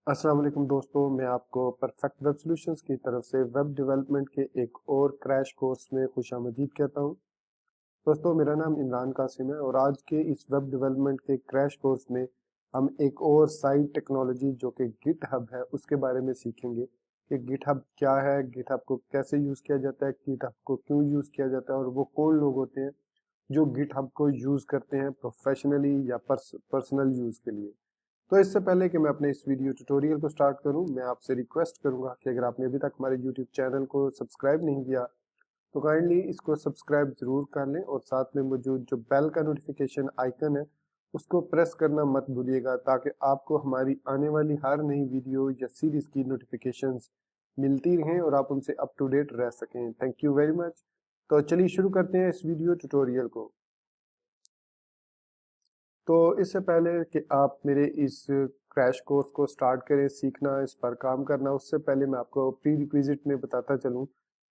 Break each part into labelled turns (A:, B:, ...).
A: अस्सलाम वालेकुम दोस्तों, मैं आपको परफेक्ट वेब सॉल्यूशंस की तरफ से वेब डेवलपमेंट के एक और क्रैश कोर्स में खुशामदीद कहता हूं। दोस्तों, मेरा नाम इमरान कासिम है और आज के इस वेब डेवलपमेंट के क्रैश कोर्स में हम एक और साइट टेक्नोलॉजी जो कि गिटहब है उसके बारे में सीखेंगे कि गिटहब क्या है, गिटहब को कैसे यूज़ किया जाता है, गिटहब को क्यों यूज़ किया जाता है और वो कौन लोग होते हैं जो गिटहब को यूज़ करते हैं प्रोफेशनली या पर्सनल यूज़ के लिए। तो इससे पहले कि मैं अपने इस वीडियो ट्यूटोरियल को स्टार्ट करूं, मैं आपसे रिक्वेस्ट करूंगा कि अगर आपने अभी तक हमारे यूट्यूब चैनल को सब्सक्राइब नहीं किया तो काइंडली इसको सब्सक्राइब जरूर कर लें और साथ में मौजूद जो बेल का नोटिफिकेशन आइकन है उसको प्रेस करना मत भूलिएगा ताकि आपको हमारी आने वाली हर नई वीडियो या सीरीज की नोटिफिकेशंस मिलती रहें और आप उनसे अप टू डेट रह सकें। Thank you very much. तो चलिए शुरू करते हैं इस वीडियो ट्यूटोरियल को। तो इससे पहले कि आप मेरे इस क्रैश कोर्स को स्टार्ट करें सीखना, इस पर काम करना, उससे पहले मैं आपको प्री रिक्विजिट में बताता चलूं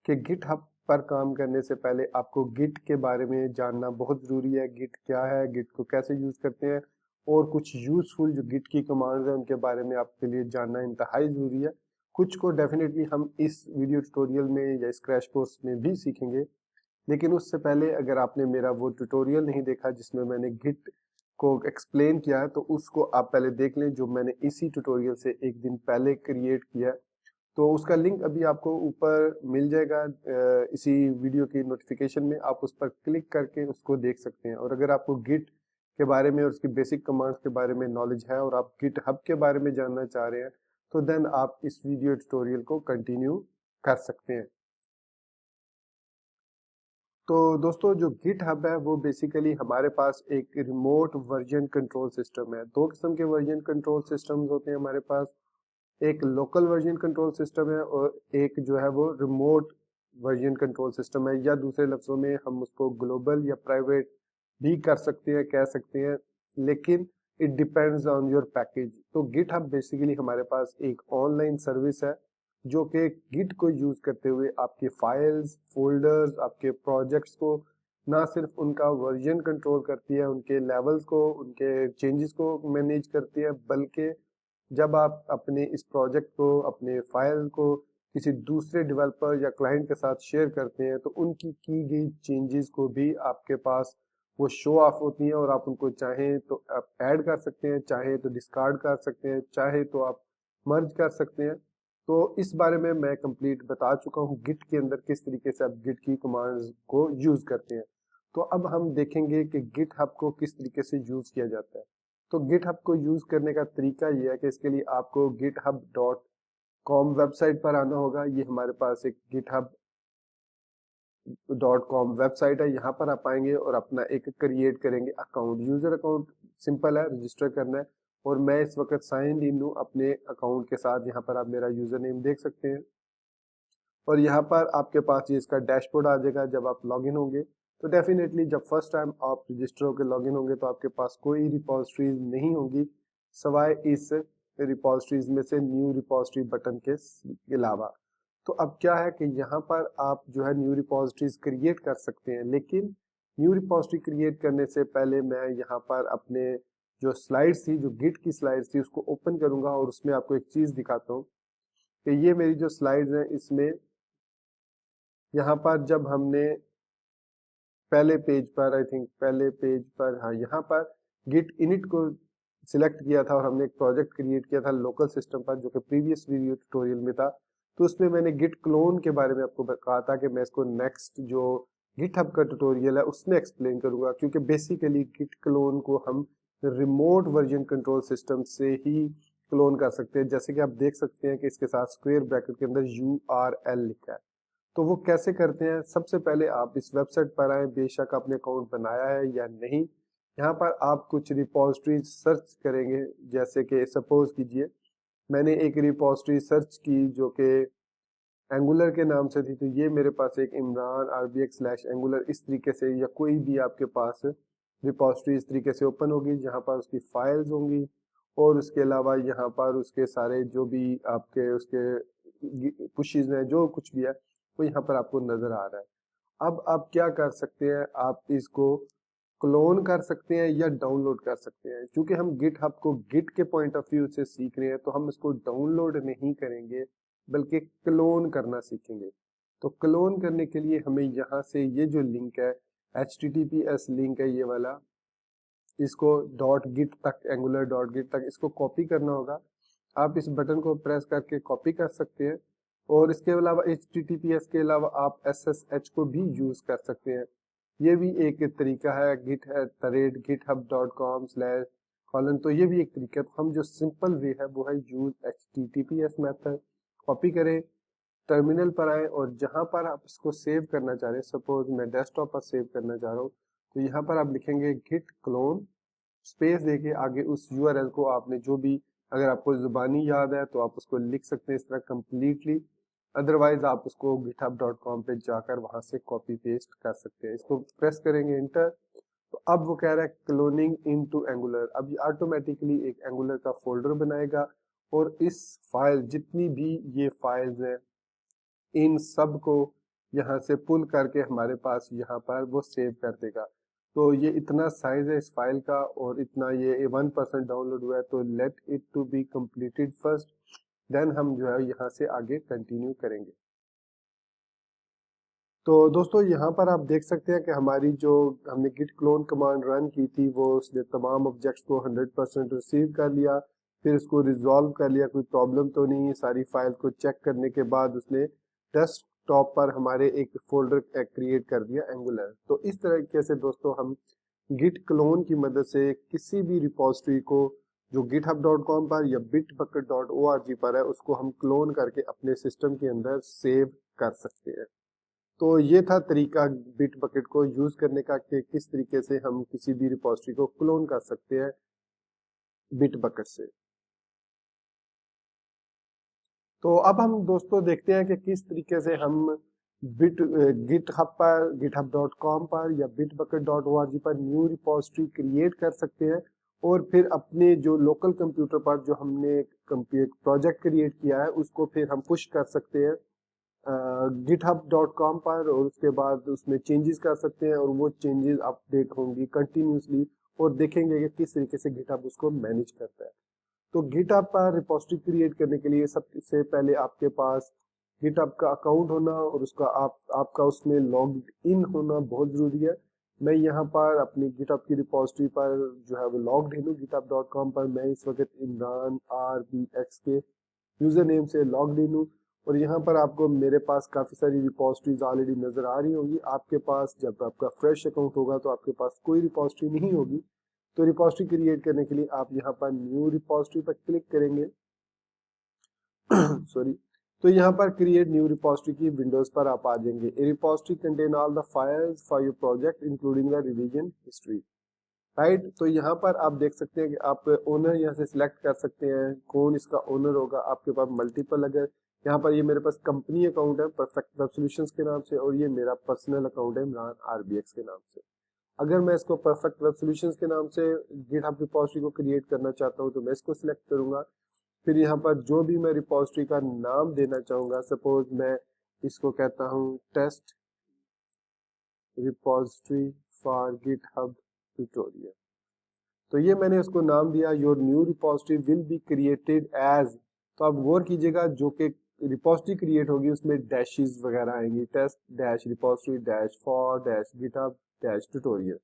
A: कि गिटहब पर काम करने से पहले आपको गिट के बारे में जानना बहुत ज़रूरी है। गिट क्या है, गिट को कैसे यूज़ करते हैं और कुछ यूज़फुल जो गिट की कमांड्स हैं उनके बारे में आपके लिए जानना इंतहाई ज़रूरी है। कुछ को डेफिनेटली हम इस वीडियो ट्यूटोरियल में या इस क्रैश कोर्स में भी सीखेंगे, लेकिन उससे पहले अगर आपने मेरा वो ट्यूटोरियल नहीं देखा जिसमें मैंने गिट को एक्सप्लेन किया है तो उसको आप पहले देख लें, जो मैंने इसी ट्यूटोरियल से एक दिन पहले क्रिएट किया है। तो उसका लिंक अभी आपको ऊपर मिल जाएगा इसी वीडियो की नोटिफिकेशन में। आप उस पर क्लिक करके उसको देख सकते हैं। और अगर आपको गिट के बारे में और उसकी बेसिक कमांड्स के बारे में नॉलेज है और आप गिट हब के बारे में जानना चाह रहे हैं तो देन आप इस वीडियो ट्यूटोरियल को कंटिन्यू कर सकते हैं। तो दोस्तों, जो गिटहब है वो बेसिकली हमारे पास एक रिमोट वर्जन कंट्रोल सिस्टम है। दो किस्म के वर्जन कंट्रोल सिस्टम्स होते हैं हमारे पास। एक लोकल वर्जन कंट्रोल सिस्टम है और एक जो है वो रिमोट वर्जन कंट्रोल सिस्टम है, या दूसरे लफ्जों में हम उसको ग्लोबल या प्राइवेट भी कर सकते हैं, कह सकते हैं, लेकिन it depends on your package. तो गिटहब बेसिकली हमारे पास एक ऑनलाइन सर्विस है जो कि गिट को यूज करते हुए आपके फाइल्स, फोल्डर्स, आपके प्रोजेक्ट्स को ना सिर्फ उनका वर्जन कंट्रोल करती है, उनके लेवल्स को, उनके चेंजेस को मैनेज करती है, बल्कि जब आप अपने इस प्रोजेक्ट को, अपने फाइल को किसी दूसरे डेवलपर या क्लाइंट के साथ शेयर करते हैं तो उनकी की गई चेंजेस को भी आपके पास वो शो ऑफ होती हैं और आप उनको चाहें तो आप ऐड कर सकते हैं, चाहे तो डिस्कार्ड कर सकते हैं, चाहे तो आप मर्ज कर सकते हैं। तो इस बारे में मैं कंप्लीट बता चुका हूँ गिट के अंदर किस तरीके से आप गिट की कमांड्स को यूज करते हैं। तो अब हम देखेंगे कि गिट हब को किस तरीके से यूज किया जाता है। तो गिटहब को यूज करने का तरीका ये है कि इसके लिए आपको github.com वेबसाइट पर आना होगा। ये हमारे पास एक github.com वेबसाइट है। यहाँ पर आप आएंगे और अपना एक क्रिएट करेंगे अकाउंट। यूजर अकाउंट सिंपल है, रजिस्टर करना है और मैं इस वक्त साइन इन हूँ अपने अकाउंट के साथ। यहाँ पर आप मेरा यूजर नेम देख सकते हैं और यहाँ पर आपके पास ये इसका डैशबोर्ड आ जाएगा जब आप लॉगिन होंगे। तो डेफिनेटली जब फर्स्ट टाइम आप रजिस्टर होकर लॉगिन होंगे तो आपके पास कोई रिपोजिटरीज नहीं होंगी सवाए इस रिपोजिटरीज में से न्यू रिपोजिटरी बटन के अलावा। तो अब क्या है कि यहाँ पर आप जो है न्यू रिपोजिटरीज क्रिएट कर सकते हैं, लेकिन न्यू रिपोजिटरी क्रिएट करने से पहले मैं यहाँ पर अपने जो स्लाइड्स थी, जो गिट की स्लाइड्स थी, उसको ओपन करूंगा और उसमें आपको एक चीज दिखाता हूँ कि ये मेरी जो स्लाइड्स हैं इसमें यहाँ पर जब हमने पहले पेज पर, आई थिंक पहले पेज पर, हाँ, यहाँ पर गिट इनिट को सिलेक्ट किया था और हमने एक प्रोजेक्ट क्रिएट किया था लोकल सिस्टम पर जो कि प्रीवियस वीडियो ट्यूटोरियल में था। तो उसमें मैंने गिट क्लोन के बारे में आपको कहा था कि मैं इसको नेक्स्ट जो गिटहब का ट्यूटोरियल है उसमें एक्सप्लेन करूंगा, क्योंकि बेसिकली गिट क्लोन को हम रिमोट वर्जन कंट्रोल सिस्टम से ही क्लोन कर सकते हैं। जैसे कि आप देख सकते हैं कि इसके साथ स्क्वायर ब्रैकेट के अंदर URL लिखा है। तो वो कैसे करते हैं, सबसे पहले आप इस वेबसाइट पर आए, बेशक आपने अकाउंट बनाया है या नहीं। यहाँ पर आप कुछ रिपोजिटरी सर्च करेंगे, जैसे कि सपोज कीजिए मैंने एक रिपोजिटरी सर्च की जो कि एंगुलर के नाम से थी, तो ये मेरे पास एक इमरान rbx/एंगुलर इस तरीके से, या कोई भी आपके पास रिपोजिटरी इस तरीके से ओपन होगी जहाँ पर उसकी फाइल्स होंगी और उसके अलावा यहाँ पर उसके सारे जो भी आपके उसके पुशेस हैं, जो कुछ भी है वो यहाँ पर आपको नजर आ रहा है। अब आप क्या कर सकते हैं, आप इसको क्लोन कर सकते हैं या डाउनलोड कर सकते हैं। क्योंकि हम गिटहब को गिट के पॉइंट ऑफ व्यू से सीख रहे हैं तो हम इसको डाउनलोड नहीं करेंगे बल्कि क्लोन करना सीखेंगे। तो क्लोन करने के लिए हमें यहाँ से ये जो लिंक है https लिंक है ये वाला, इसको .git तक angular.git तक इसको कॉपी करना होगा। आप इस बटन को प्रेस करके कॉपी कर सकते हैं और इसके अलावा https के अलावा आप SSH को भी यूज कर सकते हैं। ये भी एक तरीका है github.com/: तो ये भी एक तरीका है। तो हम जो सिंपल वे है वो है यूज https मेथड। कॉपी करें, टर्मिनल पर आए और जहां पर आप इसको सेव करना चाह रहे हैं, सपोज मैं डेस्कटॉप पर सेव करना चाह रहा हूँ, तो यहाँ पर आप लिखेंगे git clone स्पेस देके आगे उस URL को आपने जो भी, अगर आपको जुबानी याद है तो आप उसको लिख सकते हैं इस तरह कंप्लीटली, अदरवाइज आप उसको github.com पे जाकर वहां से कॉपी पेस्ट कर सकते हैं। इसको प्रेस करेंगे एंटर, तो अब वो कह रहा है क्लोनिंग इनटू एंगुलर। अब ये ऑटोमेटिकली एक एंगुलर का फोल्डर बनाएगा और इस फाइल, जितनी भी ये फाइल्स हैं, इन सब को यहाँ से पुल करके हमारे पास यहाँ पर वो सेव कर देगा। तो ये इतना साइज है इस फाइल का और इतना ये 1% डाउनलोड हुआ है, तो let it to be completed first, then हम जो है यहाँ से आगे कंटिन्यू करेंगे। तो दोस्तों यहाँ पर आप देख सकते हैं कि हमारी जो हमने git clone कमांड रन की थी वो उसने तमाम ऑब्जेक्ट्स को 100% रिसीव कर लिया, फिर इसको रिजॉल्व कर लिया, कोई प्रॉब्लम तो नहीं है। सारी फाइल को चेक करने के बाद उसने डेस्कटॉप पर हमारे एक फोल्डर क्रिएट कर दिया एंगुलर। तो इस तरीके से दोस्तों हम git clone की मदद से किसी भी रिपोजिटरी को जो github.com पर या bitbucket.org पर है उसको हम क्लोन करके अपने सिस्टम के अंदर सेव कर सकते हैं। तो ये था तरीका बिटबकेट को यूज करने का कि किस तरीके से हम किसी भी रिपोजिटरी को क्लोन कर सकते हैं बिटबकेट से। तो अब हम दोस्तों देखते हैं कि किस तरीके से हम गिटहब पर, github.com पर या bitbucket.org पर न्यू रिपोजिटरी क्रिएट कर सकते हैं और फिर अपने जो लोकल कंप्यूटर पर जो हमने प्रोजेक्ट क्रिएट किया है उसको फिर हम पुश कर सकते हैं github.com पर और उसके बाद उसमें चेंजेस कर सकते हैं और वो चेंजेस अपडेट होंगी कंटिन्यूसली और देखेंगे कि किस तरीके से गिटहब उसको मैनेज करता है। तो गिटहब पर रिपोजिटरी क्रिएट करने के लिए सबसे पहले आपके पास गिटहब का अकाउंट होना और उसका आपका उसमें लॉग इन होना बहुत जरूरी है। मैं यहाँ पर अपनी गिटहब की रिपोजिटरी पर जो है वो लॉग्ड इन हूँ github.com पर। मैं इस वक्त इमरान RBX के यूजर नेम से लॉग्ड इन हूँ और यहाँ पर आपको मेरे पास काफी सारी रिपोजिटरीज ऑलरेडी नजर आ रही होंगी। आपके पास जब आपका फ्रेश अकाउंट होगा तो आपके पास कोई रिपोजिटरी नहीं होगी। तो रिपोजिटरी क्रिएट करने के लिए आप यहाँ पर न्यू रिपोजिटरी पर क्लिक करेंगे सॉरी। तो यहाँ पर क्रिएट न्यू रिपोजिटरी की विंडोज पर आप आ जाएंगे। A repository contain all the files for your project including the revision history, right. तो यहाँ पर आप देख सकते हैं कि आप ओनर यहाँ से सिलेक्ट कर सकते हैं, कौन इसका ओनर होगा। आपके पास मल्टीपल, अगर यहाँ पर ये मेरे पास कंपनी अकाउंट है परफेक्ट वेब सॉल्यूशंस के नाम से और ये मेरा पर्सनल अकाउंट है इमरान RBX के नाम से। अगर मैं इसको परफेक्ट वेब सॉल्यूशंस के नाम से गिटहब रिपोजिटरी को क्रिएट करना चाहता हूँ तो मैं इसको सिलेक्ट करूंगा। फिर यहाँ पर जो भी मैं रिपोजिटरी का नाम देना चाहूंगा, सपोज मैं इसको कहता हूँ test repository for GitHub tutorial, तो ये मैंने उसको नाम दिया। Your new repository will be created as, तो आप गौर कीजिएगा जो कि रिपोजिटरी क्रिएट होगी उसमें डैशेस वगैरह आएंगी, test dash repository dash for dash GitHub dash tutorial.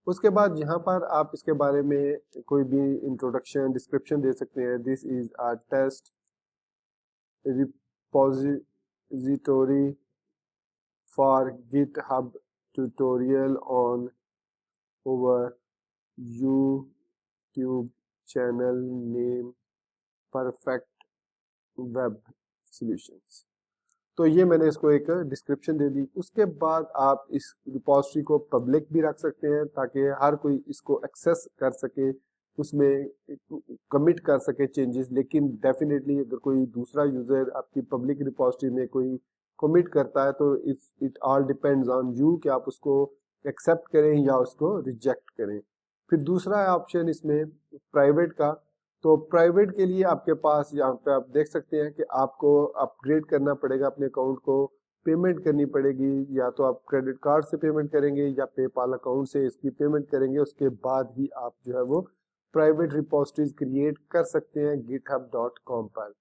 A: उसके बाद यहाँ पर आप इसके बारे में कोई भी इंट्रोडक्शन डिस्क्रिप्शन दे सकते हैं। This is a test repository for GitHub tutorial on over YouTube channel name perfect web solutions. तो ये मैंने इसको एक डिस्क्रिप्शन दे दी। उसके बाद आप इस रिपोजिटरी को पब्लिक भी रख सकते हैं ताकि हर कोई इसको एक्सेस कर सके, उसमें कमिट कर सके चेंजेस। लेकिन डेफिनेटली अगर कोई दूसरा यूजर आपकी पब्लिक रिपोजिटरी में कोई कमिट करता है तो it all depends on you कि आप उसको एक्सेप्ट करें या उसको रिजेक्ट करें। फिर दूसरा ऑप्शन इसमें प्राइवेट का, तो प्राइवेट के लिए आपके पास यहाँ पे आप देख सकते हैं कि आपको अपग्रेड करना पड़ेगा अपने अकाउंट को पेमेंट करनी पड़ेगी, या तो आप क्रेडिट कार्ड से पेमेंट करेंगे या पेपाल अकाउंट से इसकी पेमेंट करेंगे, उसके बाद ही आप जो है वो प्राइवेट रिपोजिटरीज क्रिएट कर सकते हैं github.com पर।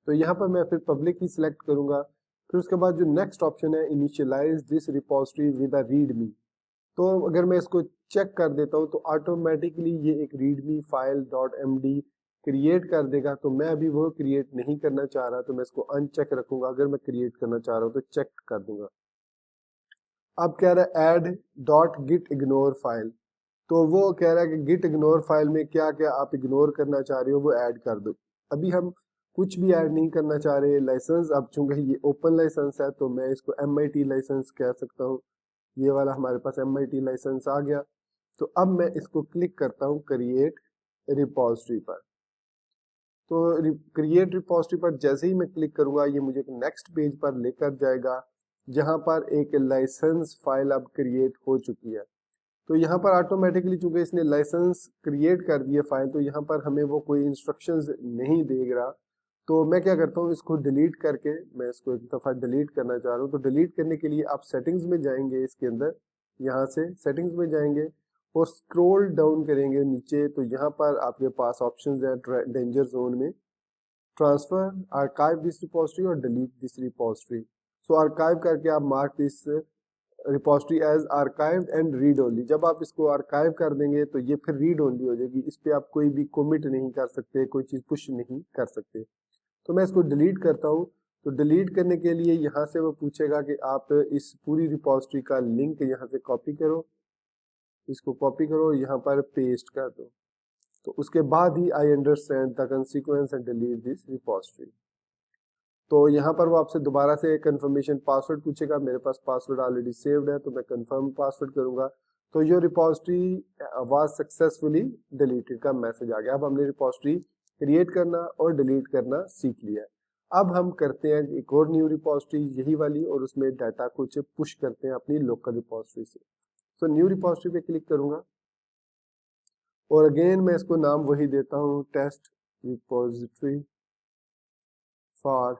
A: तो यहाँ पर मैं फिर पब्लिक ही सिलेक्ट करूंगा। फिर उसके बाद जो नेक्स्ट ऑप्शन है initialise this repository with a readme, तो अगर मैं इसको चेक कर देता हूँ तो ऑटोमेटिकली ये एक रीडमी फाइल .md क्रिएट कर देगा। तो मैं अभी वो क्रिएट नहीं करना चाह रहा, तो मैं इसको अनचेक रखूंगा। अगर मैं क्रिएट करना चाह रहा हूँ तो चेक कर दूंगा। अब कह रहा है ऐड .git ignore फाइल, तो वो कह रहा है कि गिट इग्नोर फाइल में क्या क्या आप इग्नोर करना चाह रहे हो वो ऐड कर दो। अभी हम कुछ भी ऐड नहीं करना चाह रहे। लाइसेंस, अब चूंकि ये ओपन लाइसेंस है तो मैं इसको MIT लाइसेंस कह सकता हूँ। ये वाला हमारे पास MIT लाइसेंस आ गया। तो अब मैं इसको क्लिक करता हूँ क्रिएट रिपोजिटरी पर। तो क्रिएट रिपोजिटरी पर जैसे ही मैं क्लिक करूंगा ये मुझे एक नेक्स्ट पेज पर लेकर जाएगा, जहां पर एक लाइसेंस फाइल अब क्रिएट हो चुकी है। तो यहाँ पर ऑटोमेटिकली चूंकि इसने लाइसेंस क्रिएट कर दिए फाइल, तो यहाँ पर हमें वो कोई इंस्ट्रक्शंस नहीं दे रहा। तो मैं क्या करता हूँ, इसको डिलीट करके, मैं इसको एक दफ़ा डिलीट करना चाह रहा हूँ। तो डिलीट करने के लिए आप सेटिंग्स में जाएंगे, इसके अंदर यहाँ से सेटिंग्स में जाएंगे और स्क्रॉल डाउन करेंगे नीचे। तो यहाँ पर आपके पास ऑप्शंस है डेंजर जोन में, ट्रांसफर, आर्काइव दिस रिपोजिटरी और delete this repository. So archive करके आप mark this repository as archived and read only. जब आप इसको आर्काइव कर देंगे तो ये फिर रीड ओनली हो जाएगी, इस पे आप कोई भी कमिट नहीं कर सकते, कोई चीज पुश नहीं कर सकते। तो मैं इसको डिलीट करता हूँ। तो डिलीट करने के लिए यहाँ से वो पूछेगा कि आप इस पूरी रिपोजिटरी का लिंक यहाँ से कॉपी करो, इसको कॉपी करो, यहाँ पर पेस्ट कर दो। तो उसके बाद ही I understand the consequence and delete this repository. तो यहाँ पर वो आपसे दोबारा से कंफर्मेशन पासवर्ड पूछेगा। मेरे पास पासवर्ड ऑलरेडी सेव्ड है तो मैं कंफर्म पासवर्ड करूंगा। तो your repository was successfully deleted का मैसेज आ गया। अब हमने रिपोजिटरी क्रिएट करना और डिलीट करना सीख लिया है। अब हम करते हैं एक और न्यू रिपोजिटरी यही वाली, और उसमें डाटा कुछ पुश करते हैं अपनी लोकल रिपोजिटरी से। तो न्यू रिपोजिटरी पे क्लिक करूंगा और अगेन मैं इसको नाम वही देता हूँ, test repository for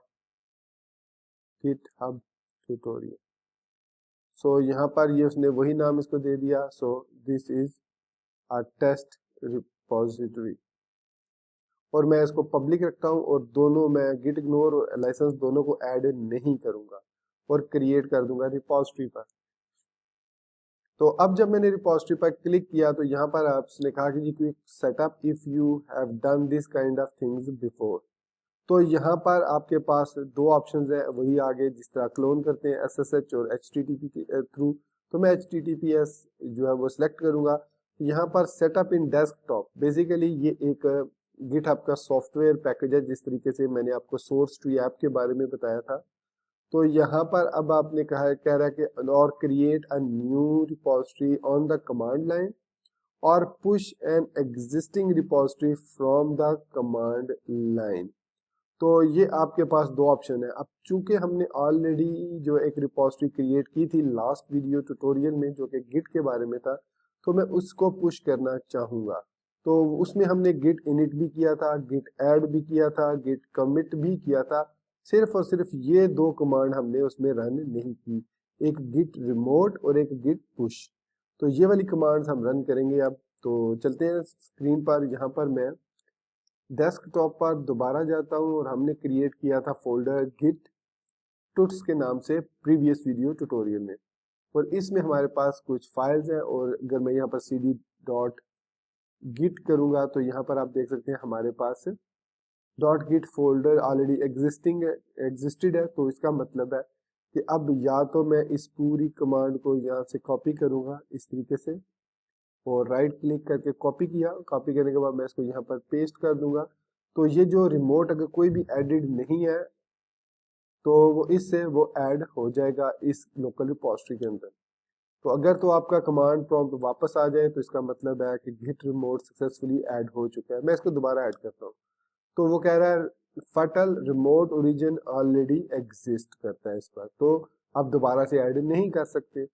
A: GitHub tutorial. So यहाँ पर ये उसने वही नाम इसको दे दिया। So this is a test repository, और मैं इसको पब्लिक रखता हूँ और दोनों मैं गिट इग्नोर और लाइसेंस दोनों को ऐड नहीं करूंगा और क्रिएट कर दूंगा रिपोजिटरी पर। तो अब जब मैंने रिपोजिटरी पर क्लिक किया तो यहाँ पर आपने कहा कि जी quick setup if you have done this kind of things before. तो यहाँ पर आपके पास दो ऑप्शंस है वही आगे, जिस तरह क्लोन करते हैं SSH और HTTP के थ्रू। तो मैं HTTPS जो है वो सिलेक्ट करूंगा। यहाँ पर सेटअप इन डेस्कटॉप, बेसिकली ये एक GitHub का सॉफ्टवेयर पैकेज है, जिस तरीके से मैंने आपको सोर्स ट्री ऐप के बारे में बताया था। तो यहाँ पर अब आपने कह रहा है कि और create a new repository on the command line और push an existing repository from the command line. तो ये आपके पास दो ऑप्शन है। अब चूंकि हमने ऑलरेडी जो एक रिपोजिटरी क्रिएट की थी लास्ट वीडियो ट्यूटोरियल में जो कि गिट के बारे में था, तो मैं उसको पुश करना चाहूंगा। तो उसमें हमने गिट इनिट भी किया था, गिट ऐड भी किया था, गिट कमिट भी किया था। सिर्फ और सिर्फ ये दो कमांड हमने उसमें रन नहीं की, एक गिट रिमोट और एक गिट पुश। तो ये वाली कमांड्स हम रन करेंगे अब। तो चलते हैं स्क्रीन पर। यहाँ पर मैं डेस्कटॉप पर दोबारा जाता हूं और हमने क्रिएट किया था फोल्डर गिट टूट्स के नाम से प्रीवियस वीडियो ट्यूटोरियल में, और इसमें हमारे पास कुछ फाइल्स हैं। और अगर मैं यहाँ पर cd.git करूंगा तो यहाँ पर आप देख सकते हैं हमारे पास .git फोल्डर ऑलरेडी एग्जिस्टेड है। तो इसका मतलब है कि अब या तो मैं इस पूरी कमांड को यहाँ से कॉपी करूंगा इस तरीके से, और राइट क्लिक करके कॉपी किया, कॉपी करने के बाद मैं इसको यहाँ पर पेस्ट कर दूंगा। तो ये जो रिमोट अगर कोई भी एडिट नहीं है तो वो इससे वो ऐड हो जाएगा इस लोकल रिपोजिटरी के अंदर। तो अगर तो आपका कमांड प्रॉम्प्ट वापस आ जाए तो इसका मतलब है कि गिट रिमोट सक्सेसफुली ऐड हो चुका है। मैं इसको दोबारा ऐड करता हूँ। तो वो कह रहा है फटल रिमोट ओरिजिन ऑलरेडी एग्जिस्ट करता है इस पर, तो आप दोबारा से ऐड नहीं कर सकते।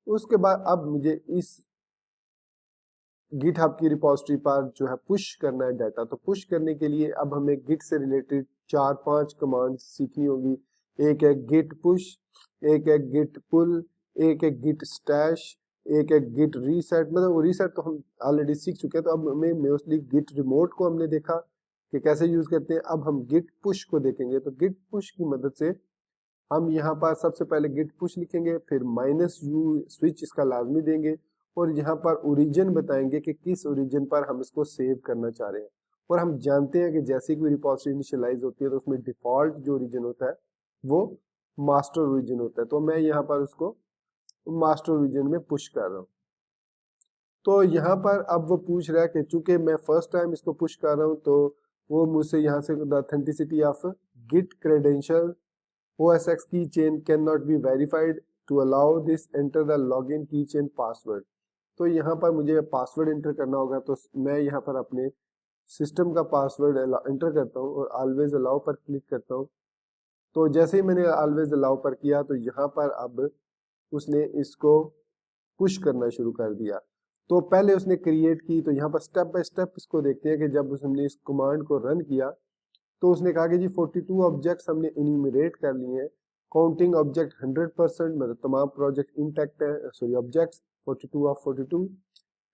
A: उसके बाद अब मुझे इस GitHub की रिपोजिटरी पर जो है पुश करना है डाटा। तो पुश करने के लिए अब हमें गिट से रिलेटेड 4-5 कमांड सीखनी होगी। एक है गिट पुश, एक है गिट पुल, एक है गिट स्टैश, एक है गिट रीसेट। मतलब वो रीसेट तो हम ऑलरेडी सीख चुके हैं, तो अब हमें मोस्टली गिट रिमोट को हमने देखा कि कैसे यूज करते हैं। अब हम गिट पुश को देखेंगे। तो गिट पुश की मदद से हम यहाँ पर सबसे पहले गिट पुश लिखेंगे, फिर -u स्विच इसका लाजमी देंगे, और यहाँ पर ओरिजिन बताएंगे कि किस ओरिजिन पर हम इसको सेव करना चाह रहे हैं। और हम जानते हैं कि जैसे कोई रिपॉजिटरी इनिशियलाइज होती है तो उसमें डिफॉल्ट जो ओरिजिन होता है वो मास्टर ओरिजिन होता है। तो मैं यहाँ पर उसको मास्टर ओरिजिन में पुश कर रहा हूँ। तो यहाँ पर अब वो पूछ रहा है कि चूंकि मैं फर्स्ट टाइम इसको पुश कर रहा हूँ, तो वो मुझसे यहाँ से the authenticity of git credential OSX keychain cannot be verified to allow this enter the login keychain password। तो यहाँ पर मुझे पासवर्ड एंटर करना होगा। तो मैं यहाँ पर अपने सिस्टम का पासवर्ड एंटर करता हूँ और ऑलवेज अलाउ पर क्लिक करता हूँ। तो जैसे ही मैंने ऑलवेज अलाउ पर किया तो यहाँ पर अब उसने इसको पुश करना शुरू कर दिया। तो पहले उसने क्रिएट की, तो यहाँ पर स्टेप बाय स्टेप इसको देखते हैं कि जब उसने इस कमांड को रन किया तो उसने कहा कि जी 42 ऑब्जेक्ट्स हमने इन्यूमरेट कर लिए हैं। काउंटिंग ऑब्जेक्ट 100%, मतलब तमाम प्रोजेक्ट इंटैक्ट है, सॉरी ऑब्जेक्ट्स 42 ऑफ 42।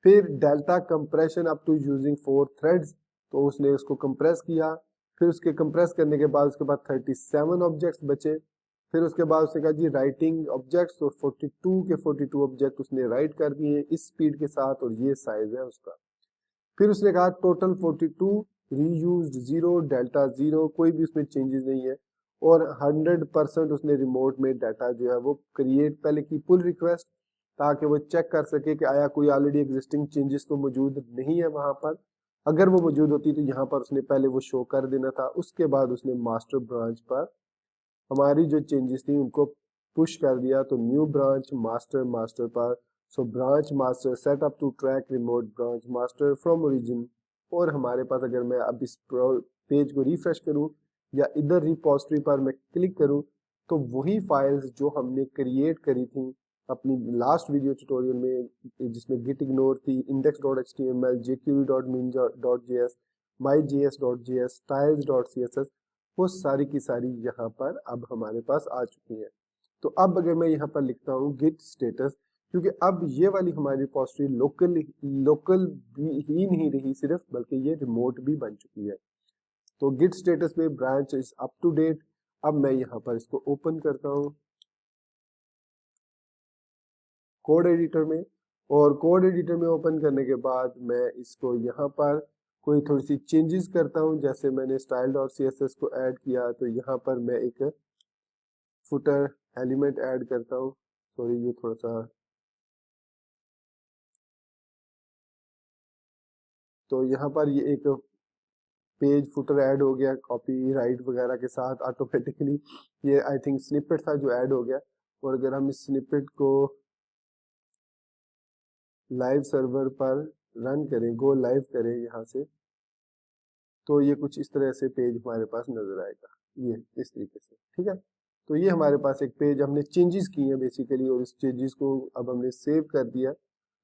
A: फिर delta compression up to using 4 threads, तो उसने उसको कंप्रेस किया। फिर उसके कंप्रेस करने के बाद उसके बाद 37 ऑब्जेक्ट्स बचे। फिर उसके बाद उसने कहा जी राइटिंग ऑब्जेक्ट्स, और 42 के 42 ऑब्जेक्ट उसने राइट कर दिए इस स्पीड के साथ, और ये साइज है उसका। फिर उसने कहा टोटल 42, रीयूज्ड 0, डेल्टा 0, कोई भी उसमें चेंजेस नहीं है। और 100% उसने रिमोट में डाटा जो है वो क्रिएट पहले की पुल रिक्वेस्ट, ताकि वो चेक कर सके कि आया कोई ऑलरेडी एग्जिस्टिंग चेंजेस तो मौजूद नहीं है वहां पर। अगर वो मौजूद होती तो यहाँ पर उसने पहले वो शो कर देना था। उसके बाद उसने मास्टर ब्रांच पर हमारी जो चेंजेस थी उनको पुश कर दिया। तो न्यू ब्रांच मास्टर मास्टर पर, so branch master set up to track remote branch master from origin. और हमारे पास अगर मैं अब इस पेज को रिफ्रेश करूं या इधर रिपोजिटरी पर मैं क्लिक करूं, तो वही फाइल्स जो हमने क्रिएट करी थी अपनी लास्ट वीडियो ट्यूटोरियल में, जिसमें गिट इग्नोर थी, index.html, jQuery.min.js, myjs.js, styles.css, वो सारी की सारी यहाँ पर अब हमारे पास आ चुकी है। तो अब अगर मैं यहाँ पर लिखता हूँ गिट स्टेटस, क्योंकि अब ये वाली हमारी रिपॉजिटरी लोकल ही नहीं रही सिर्फ, बल्कि ये रिमोट भी बन चुकी है। तो गिट स्टेटस में branch is up to date. अब मैं यहाँ पर इसको ओपन करता हूँ कोड एडिटर में, और कोड एडिटर में ओपन करने के बाद मैं इसको यहाँ पर कोई थोड़ी सी चेंजेस करता हूँ। जैसे मैंने style.css को ऐड किया, तो यहाँ पर मैं एक फुटर एलिमेंट ऐड करता हूँ। सॉरी, ये थोड़ा सा, तो यहाँ पर ये एक पेज फुटर ऐड हो गया कॉपीराइट वगैरह के साथ ऑटोमेटिकली। ये आई थिंक स्निपेट था जो ऐड हो गया। और अगर हम इस स्निपेट को लाइव सर्वर पर रन करें, गो लाइव करें यहाँ से, तो ये कुछ इस तरह से पेज हमारे पास नजर आएगा, ये इस तरीके से। ठीक है, तो ये हमारे पास एक पेज हमने चेंजेस किए हैं बेसिकली, और इस चेंजेस को अब हमने सेव कर दिया।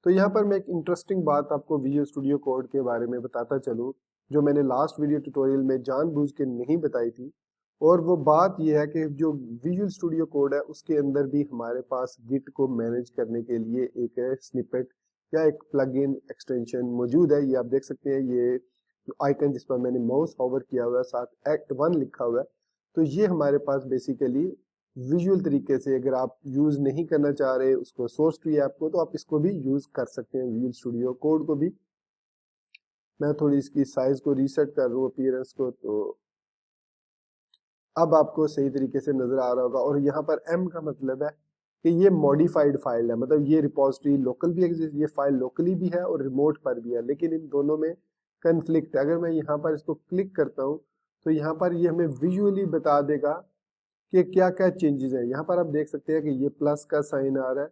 A: तो यहाँ पर मैं एक इंटरेस्टिंग बात आपको विजुअल स्टूडियो कोड के बारे में बताता चलूँ, जो मैंने लास्ट वीडियो ट्यूटोरियल में जानबूझ के नहीं बताई थी। और वो बात ये है कि जो विजुअल स्टूडियो कोड है उसके अंदर भी हमारे पास गिट को मैनेज करने के लिए एक स्निपेट या एक प्लग इन एक्सटेंशन मौजूद है। ये आप देख सकते हैं, ये आइकन जिस पर मैंने माउस ओवर किया हुआ है, साथ एक्ट 1 लिखा हुआ है। तो ये हमारे पास बेसिकली विजुअल तरीके से, अगर आप यूज नहीं करना चाह रहे उसको सोर्स ट्री ऐप को, तो आप इसको भी यूज कर सकते हैं, विजुअल स्टूडियो कोड को भी। मैं थोड़ी इसकी साइज को रीसेट कर रहा हूँ, अपीयरेंस को, तो अब आपको सही तरीके से नजर आ रहा होगा। और यहाँ पर एम का मतलब है कि ये मॉडिफाइड फाइल है, मतलब ये रिपोजिटरी लोकल भी एग्जिस्ट, ये फाइल लोकली भी है और रिमोट पर भी है, लेकिन इन दोनों में कंफ्लिक्ट है। अगर मैं यहाँ पर इसको क्लिक करता हूँ तो यहाँ पर ये हमें विजुअली बता देगा कि क्या क्या चेंजेस हैं। यहाँ पर आप देख सकते हैं कि ये प्लस का साइन आ रहा है,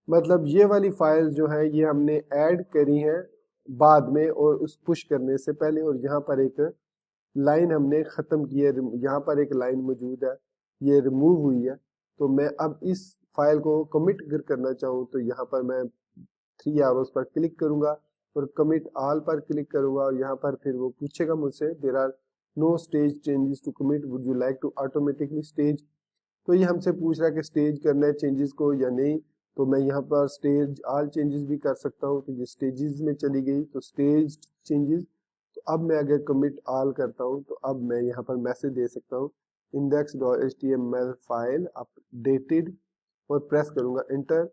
A: मतलब ये वाली फाइल जो है ये हमने ऐड करी है बाद में और उस पुश करने से पहले। और यहाँ पर एक लाइन हमने खत्म की है, यहाँ पर एक लाइन मौजूद है, ये रिमूव हुई है। तो मैं अब इस फाइल को कमिट अगर करना चाहूँ तो यहाँ पर मैं 3 आवर्स पर क्लिक करूंगा और कमिट ऑल पर क्लिक करूंगा, और यहाँ पर फिर वो पूछेगा मुझसे there are no stage changes to commit, would you like to automatically stage. तो ये हमसे पूछ रहा है कि स्टेज करना है चेंजेस को या नहीं, तो मैं यहाँ पर स्टेज ऑल चेंजेस भी कर सकता हूँ, तो ये स्टेजेस में चली गई तो स्टेज चेंजेस। तो अब मैं अगर कमिट ऑल करता हूँ तो अब मैं यहाँ पर मैसेज दे सकता हूँ index.html फाइल अपडेटेड और प्रेस करूंगा एंटर।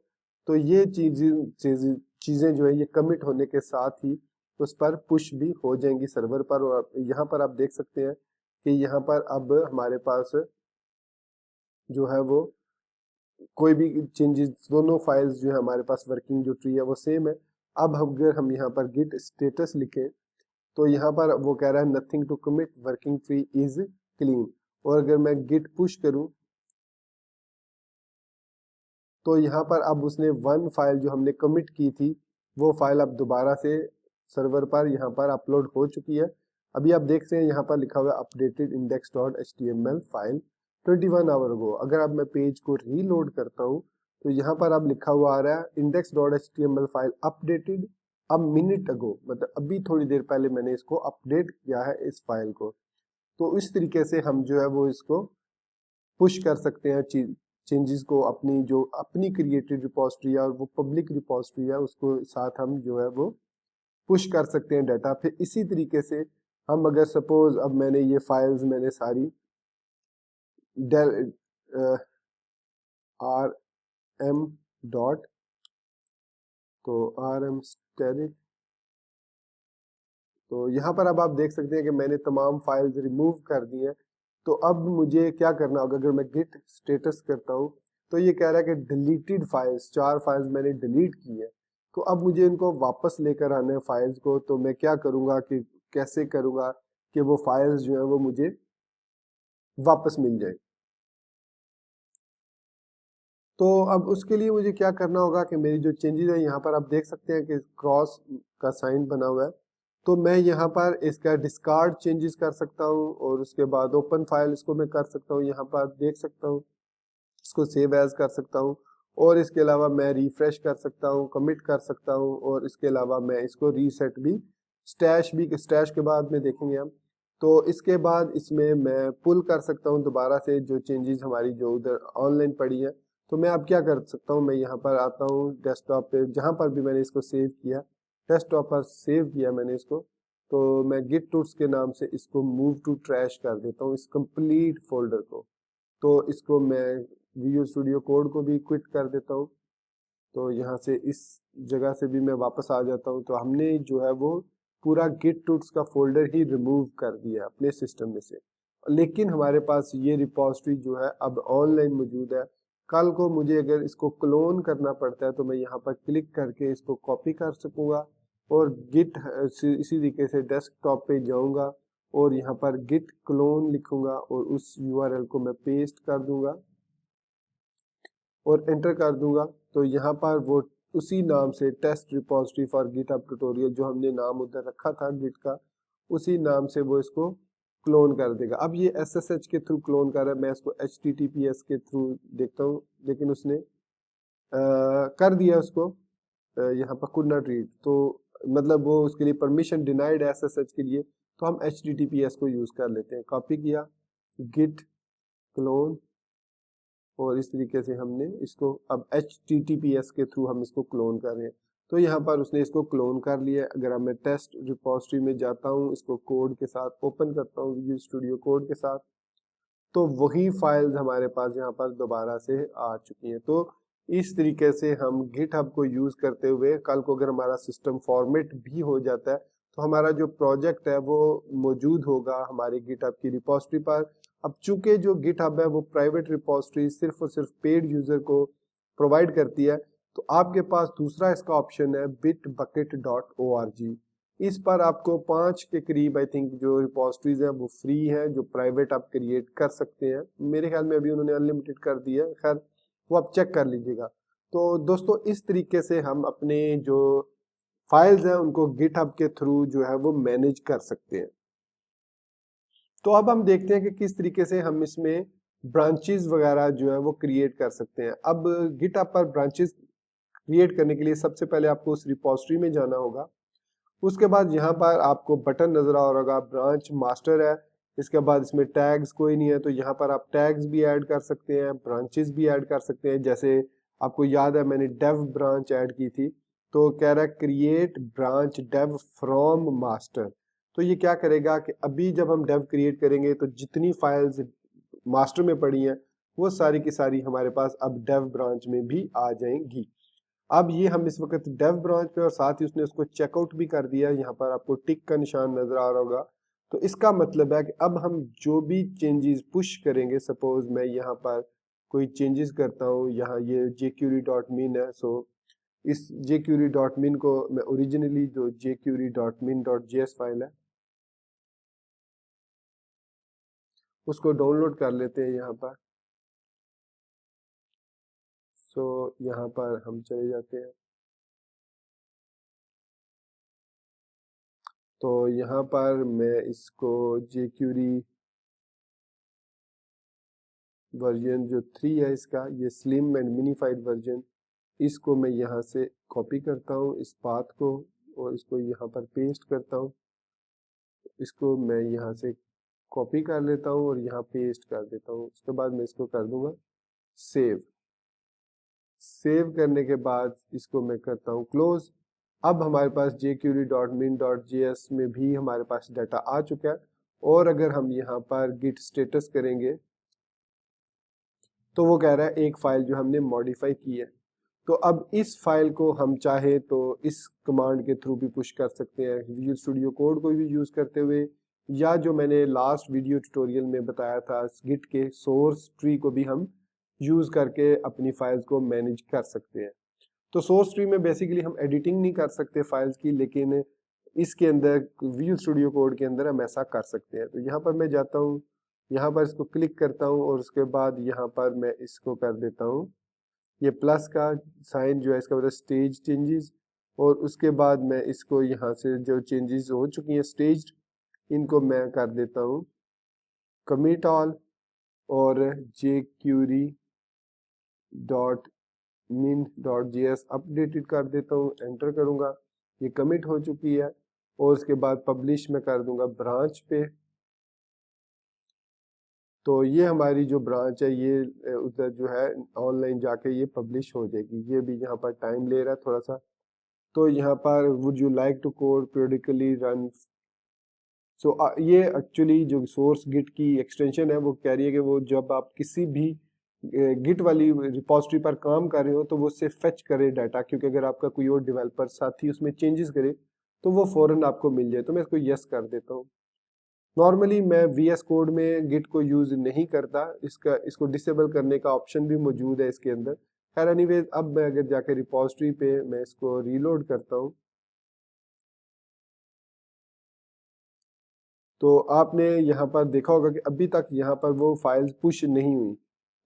A: तो ये चीजें जो है ये कमिट होने के साथ ही उस पर पुश भी हो जाएंगी सर्वर पर। और यहाँ पर आप देख सकते हैं कि यहाँ पर अब हमारे पास जो है वो कोई भी चेंजेस, दोनों फाइल्स जो है हमारे पास वर्किंग जो ट्री है वो सेम है। अब अगर हम यहाँ पर गिट स्टेटस लिखें तो यहाँ पर वो कह रहा है nothing to commit, working tree is clean. और अगर मैं गिट पुश करूं तो यहाँ पर अब उसने वन फाइल जो हमने कमिट की थी वो फाइल अब दोबारा से सर्वर पर यहाँ पर अपलोड हो चुकी है। अभी आप देख रहे हैं यहाँ पर लिखा हुआ है updated index.html file 21 hour ago. अगर अब मैं पेज को रीलोड करता हूँ तो यहाँ पर अब लिखा हुआ आ रहा है index.html फाइल अपडेटेड अब मिनट अगो, मतलब अभी थोड़ी देर पहले मैंने इसको अपडेट किया है इस फाइल को। तो इस तरीके से हम जो है वो इसको पुश कर सकते हैं चेंजेस को, अपनी जो अपनी क्रिएटेड रिपोजिटरी है और वो पब्लिक रिपोजिटरी है उसको साथ हम जो है वो पुश कर सकते हैं डाटा। फिर इसी तरीके से हम अगर सपोज अब मैंने ये फाइल्स मैंने सारी डेल आर एम डॉट तो आर एम स्टेरिक, तो यहाँ पर अब आप देख सकते हैं कि मैंने तमाम फाइल्स रिमूव कर दी हैं। तो अब मुझे क्या करना होगा, अगर मैं गिट स्टेटस करता हूँ तो ये कह रहा है कि डिलीटेड फाइल्स, 4 फाइल्स मैंने डिलीट की है। तो अब मुझे इनको वापस लेकर आना है फाइल्स को। तो मैं क्या करूँगा कि कैसे करूँगा कि वो फाइल्स जो है वो मुझे वापस मिल जाए। तो अब उसके लिए मुझे क्या करना होगा कि मेरी जो चेंजेस है यहाँ पर आप देख सकते हैं कि क्रॉस का साइन बना हुआ है। तो मैं यहाँ पर इसका डिस्कार्ड चेंजेस कर सकता हूँ और उसके बाद ओपन फाइल इसको मैं कर सकता हूँ, यहाँ पर देख सकता हूँ, इसको सेव एज कर सकता हूँ। और इसके अलावा मैं रिफ्रेश कर सकता हूँ, कमिट कर सकता हूँ और इसके अलावा मैं इसको रीसेट भी, स्टैश के बाद में देखेंगे हम। तो इसके बाद इसमें मैं पुल कर सकता हूँ दोबारा से जो चेंजेस हमारी जो उधर ऑनलाइन पड़ी है। तो मैं अब क्या कर सकता हूँ, मैं यहाँ पर आता हूँ डेस्कटॉप पे, जहाँ पर भी मैंने इसको सेव किया, डेस्कटॉप पर सेव किया मैंने इसको। तो मैं गिट टूल्स के नाम से इसको मूव टू ट्रैश कर देता हूँ इस कंप्लीट फोल्डर को। तो इसको मैं विजुअल स्टूडियो कोड को भी क्विट कर देता हूँ। तो यहाँ से इस जगह से भी मैं वापस आ जाता हूँ। तो हमने जो है वो पूरा गिट टूल्स का फोल्डर ही रिमूव कर दिया अपने सिस्टम में से, लेकिन हमारे पास ये रिपोजिटरी जो है अब ऑनलाइन मौजूद है। कल को मुझे अगर इसको क्लोन करना पड़ता है तो मैं यहाँ पर क्लिक करके इसको कॉपी कर सकूंगा और गिट इसी तरीके से डेस्कटॉप पे जाऊंगा और यहाँ पर गिट क्लोन लिखूंगा और उस यूआरएल को मैं पेस्ट कर दूंगा और एंटर कर दूंगा। तो यहाँ पर वो उसी नाम से test repository for GitHub tutorial जो हमने नाम उधर रखा था गिट का, उसी नाम से वो इसको क्लोन कर देगा। अब ये SSH के थ्रू क्लोन कर रहा है, मैं इसको HTTPS के थ्रू देखता हूँ, लेकिन उसने कर दिया उसको यहाँ पर कुड नॉट रीड, तो मतलब वो उसके लिए परमिशन डिनाइड है SSH के लिए। तो हम HTTPS को यूज कर लेते हैं, कॉपी किया गिट क्लोन और इस तरीके से हमने इसको अब HTTPS के थ्रू हम इसको क्लोन कर रहे हैं। तो यहाँ पर उसने इसको क्लोन कर लिया। अगर अब मैं टेस्ट रिपोजिटरी में जाता हूँ, इसको कोड के साथ ओपन करता हूँ विजुअल स्टूडियो कोड के साथ, तो वही फाइल्स हमारे पास यहाँ पर दोबारा से आ चुकी हैं। तो इस तरीके से हम गिटहब को यूज करते हुए कल को अगर हमारा सिस्टम फॉर्मेट भी हो जाता है तो हमारा जो प्रोजेक्ट है वो मौजूद होगा हमारे गिटहब की रिपोजिटरी पर। अब चूंकि जो गिटहब है वो प्राइवेट रिपोजिटरी सिर्फ और सिर्फ पेड यूजर को प्रोवाइड करती है, तो आपके पास दूसरा इसका ऑप्शन है bitbucket.org। इस पर आपको 5 के करीब आई थिंक जो रिपोजिटरीज हैं वो फ्री हैं, जो प्राइवेट आप क्रिएट कर सकते हैं। मेरे ख्याल में अभी उन्होंने अनलिमिटेड कर दिया है, खैर वो आप चेक कर लीजिएगा। तो दोस्तों इस तरीके से हम अपने जो फाइल्स हैं उनको गिटहब के थ्रू जो है वो मैनेज कर सकते हैं। तो अब हम देखते हैं कि किस तरीके से हम इसमें ब्रांचेस वगैरह जो है वो क्रिएट कर सकते हैं। अब गिटहब पर ब्रांचेस क्रिएट करने के लिए सबसे पहले आपको उस रिपोजिटरी में जाना होगा। उसके बाद यहाँ पर आपको बटन नजर आ रहा होगा ब्रांच मास्टर है, इसके बाद इसमें टैग्स कोई नहीं है, तो यहाँ पर आप टैग्स भी ऐड कर सकते हैं, ब्रांचेस भी ऐड कर सकते हैं। जैसे आपको याद है मैंने डेव ब्रांच ऐड की थी, तो कह रहा है create branch dev from master. तो ये क्या करेगा कि अभी जब हम डेव क्रिएट करेंगे तो जितनी फाइल्स मास्टर में पड़ी हैं वो सारी की सारी हमारे पास अब डेव ब्रांच में भी आ जाएंगी। अब ये हम इस वक्त डेव ब्रांच पे, और साथ ही उसने उसको चेकआउट भी कर दिया। यहाँ पर आपको टिक का निशान नजर आ रहा होगा। तो इसका मतलब है कि अब हम जो भी चेंजेस पुश करेंगे, सपोज मैं यहाँ पर कोई चेंजेस करता हूँ, यहाँ ये jQuery.min है, सो इस jQuery.min को मैं ओरिजिनली जो jQuery.min.js फाइल है उसको डाउनलोड कर लेते हैं यहाँ पर। सो यहाँ पर हम चले जाते हैं, तो यहाँ पर मैं इसको jQuery वर्जन जो 3 है इसका, ये स्लिम एंड मिनीफाइड वर्जन, इसको मैं यहाँ से कॉपी करता हूँ इस पाथ को, और इसको यहाँ पर पेस्ट करता हूँ। इसको मैं यहाँ से कॉपी कर लेता हूँ और यहाँ पेस्ट कर देता हूँ। उसके बाद मैं इसको कर दूंगा सेव। सेव करने के बाद इसको मैं करता हूँ क्लोज। अब हमारे पास jQuery.min.js में भी हमारे पास डाटा आ चुका है। और अगर हम यहाँ पर गिट स्टेटस करेंगे तो वो कह रहा है एक फाइल जो हमने मॉडिफाई की है। तो अब इस फाइल को हम चाहे तो इस कमांड के थ्रू भी पुश कर सकते हैं, विजुअल स्टूडियो कोड को भी यूज करते हुए, या जो मैंने लास्ट वीडियो ट्यूटोरियल में बताया था गिट के सोर्स ट्री को भी हम यूज करके अपनी फाइल्स को मैनेज कर सकते हैं। तो सोर्स ट्री में बेसिकली हम एडिटिंग नहीं कर सकते फाइल्स की, लेकिन इसके अंदर विजुअल स्टूडियो कोड के अंदर हम ऐसा कर सकते हैं। तो यहाँ पर मैं जाता हूँ, यहाँ पर इसको क्लिक करता हूँ और उसके बाद यहाँ पर मैं इसको कर देता हूँ, ये प्लस का साइन जो है इसका मतलब स्टेज चेंजेस, और उसके बाद मैं इसको यहाँ से जो चेंजेस हो चुकी हैं स्टेज्ड, इनको मैं कर देता हूँ कमिट ऑल, और jQuery.min.js अपडेटेड कर देता हूँ, एंटर करूँगा, ये कमिट हो चुकी है। और उसके बाद पब्लिश में कर दूंगा ब्रांच पे। तो ये हमारी जो ब्रांच है ये उधर जो है ऑनलाइन जाके ये पब्लिश हो जाएगी। ये भी यहाँ पर टाइम ले रहा है थोड़ा सा। तो यहाँ पर would you like to code periodically run, so ये एक्चुअली जो सोर्स गिट की एक्सटेंशन है वो कह रही है कि वो जब आप किसी भी गिट वाली रिपोजिटरी पर काम कर रहे हो तो वो उससे फेच करे डाटा, क्योंकि अगर आपका कोई और डेवलपर साथी उसमें चेंजेस करे तो वो फौरन आपको मिल जाए। तो मैं इसको यस कर देता हूँ। नॉर्मली मैं VS कोड में गिट को यूज नहीं करता, इसको डिसेबल करने का ऑप्शन भी मौजूद है इसके अंदर। खैर एनीवेज, अब मैं अगर जाकर रिपोजिटरी पे मैं इसको रीलोड करता हूँ तो आपने यहाँ पर देखा होगा कि अभी तक यहाँ पर वो फाइल्स पुश नहीं हुई।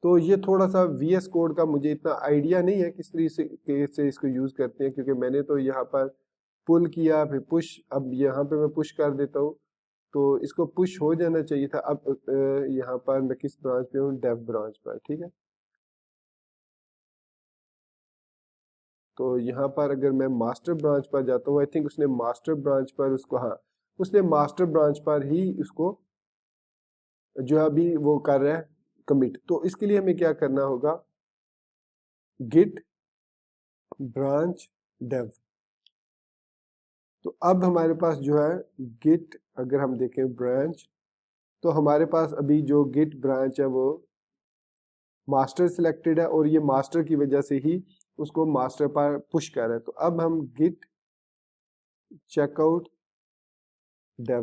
A: तो ये थोड़ा सा VS कोड का मुझे इतना आइडिया नहीं है किस तरीके से इसको यूज करते हैं, क्योंकि मैंने तो यहाँ पर पुल किया फिर पुश, अब यहाँ पे मैं पुश कर देता हूँ। तो इसको पुश हो जाना चाहिए था। अब यहाँ पर मैं किस ब्रांच पे हूँ, डेव ब्रांच पर, ठीक है। तो यहाँ पर अगर मैं मास्टर ब्रांच पर जाता हूँ, आई थिंक उसने मास्टर ब्रांच पर उसको, हाँ उसने मास्टर ब्रांच पर ही उसको जो अभी वो कर रहा है कमिट। तो इसके लिए हमें क्या करना होगा, गिट ब्रांच डेव। तो अब हमारे पास जो है गिट, अगर हम देखें ब्रांच, तो हमारे पास अभी जो गिट ब्रांच है वो मास्टर सिलेक्टेड है, और ये मास्टर की वजह से ही उसको मास्टर पर पुश कर रहा है। तो अब हम गिट चेकआउट डेव,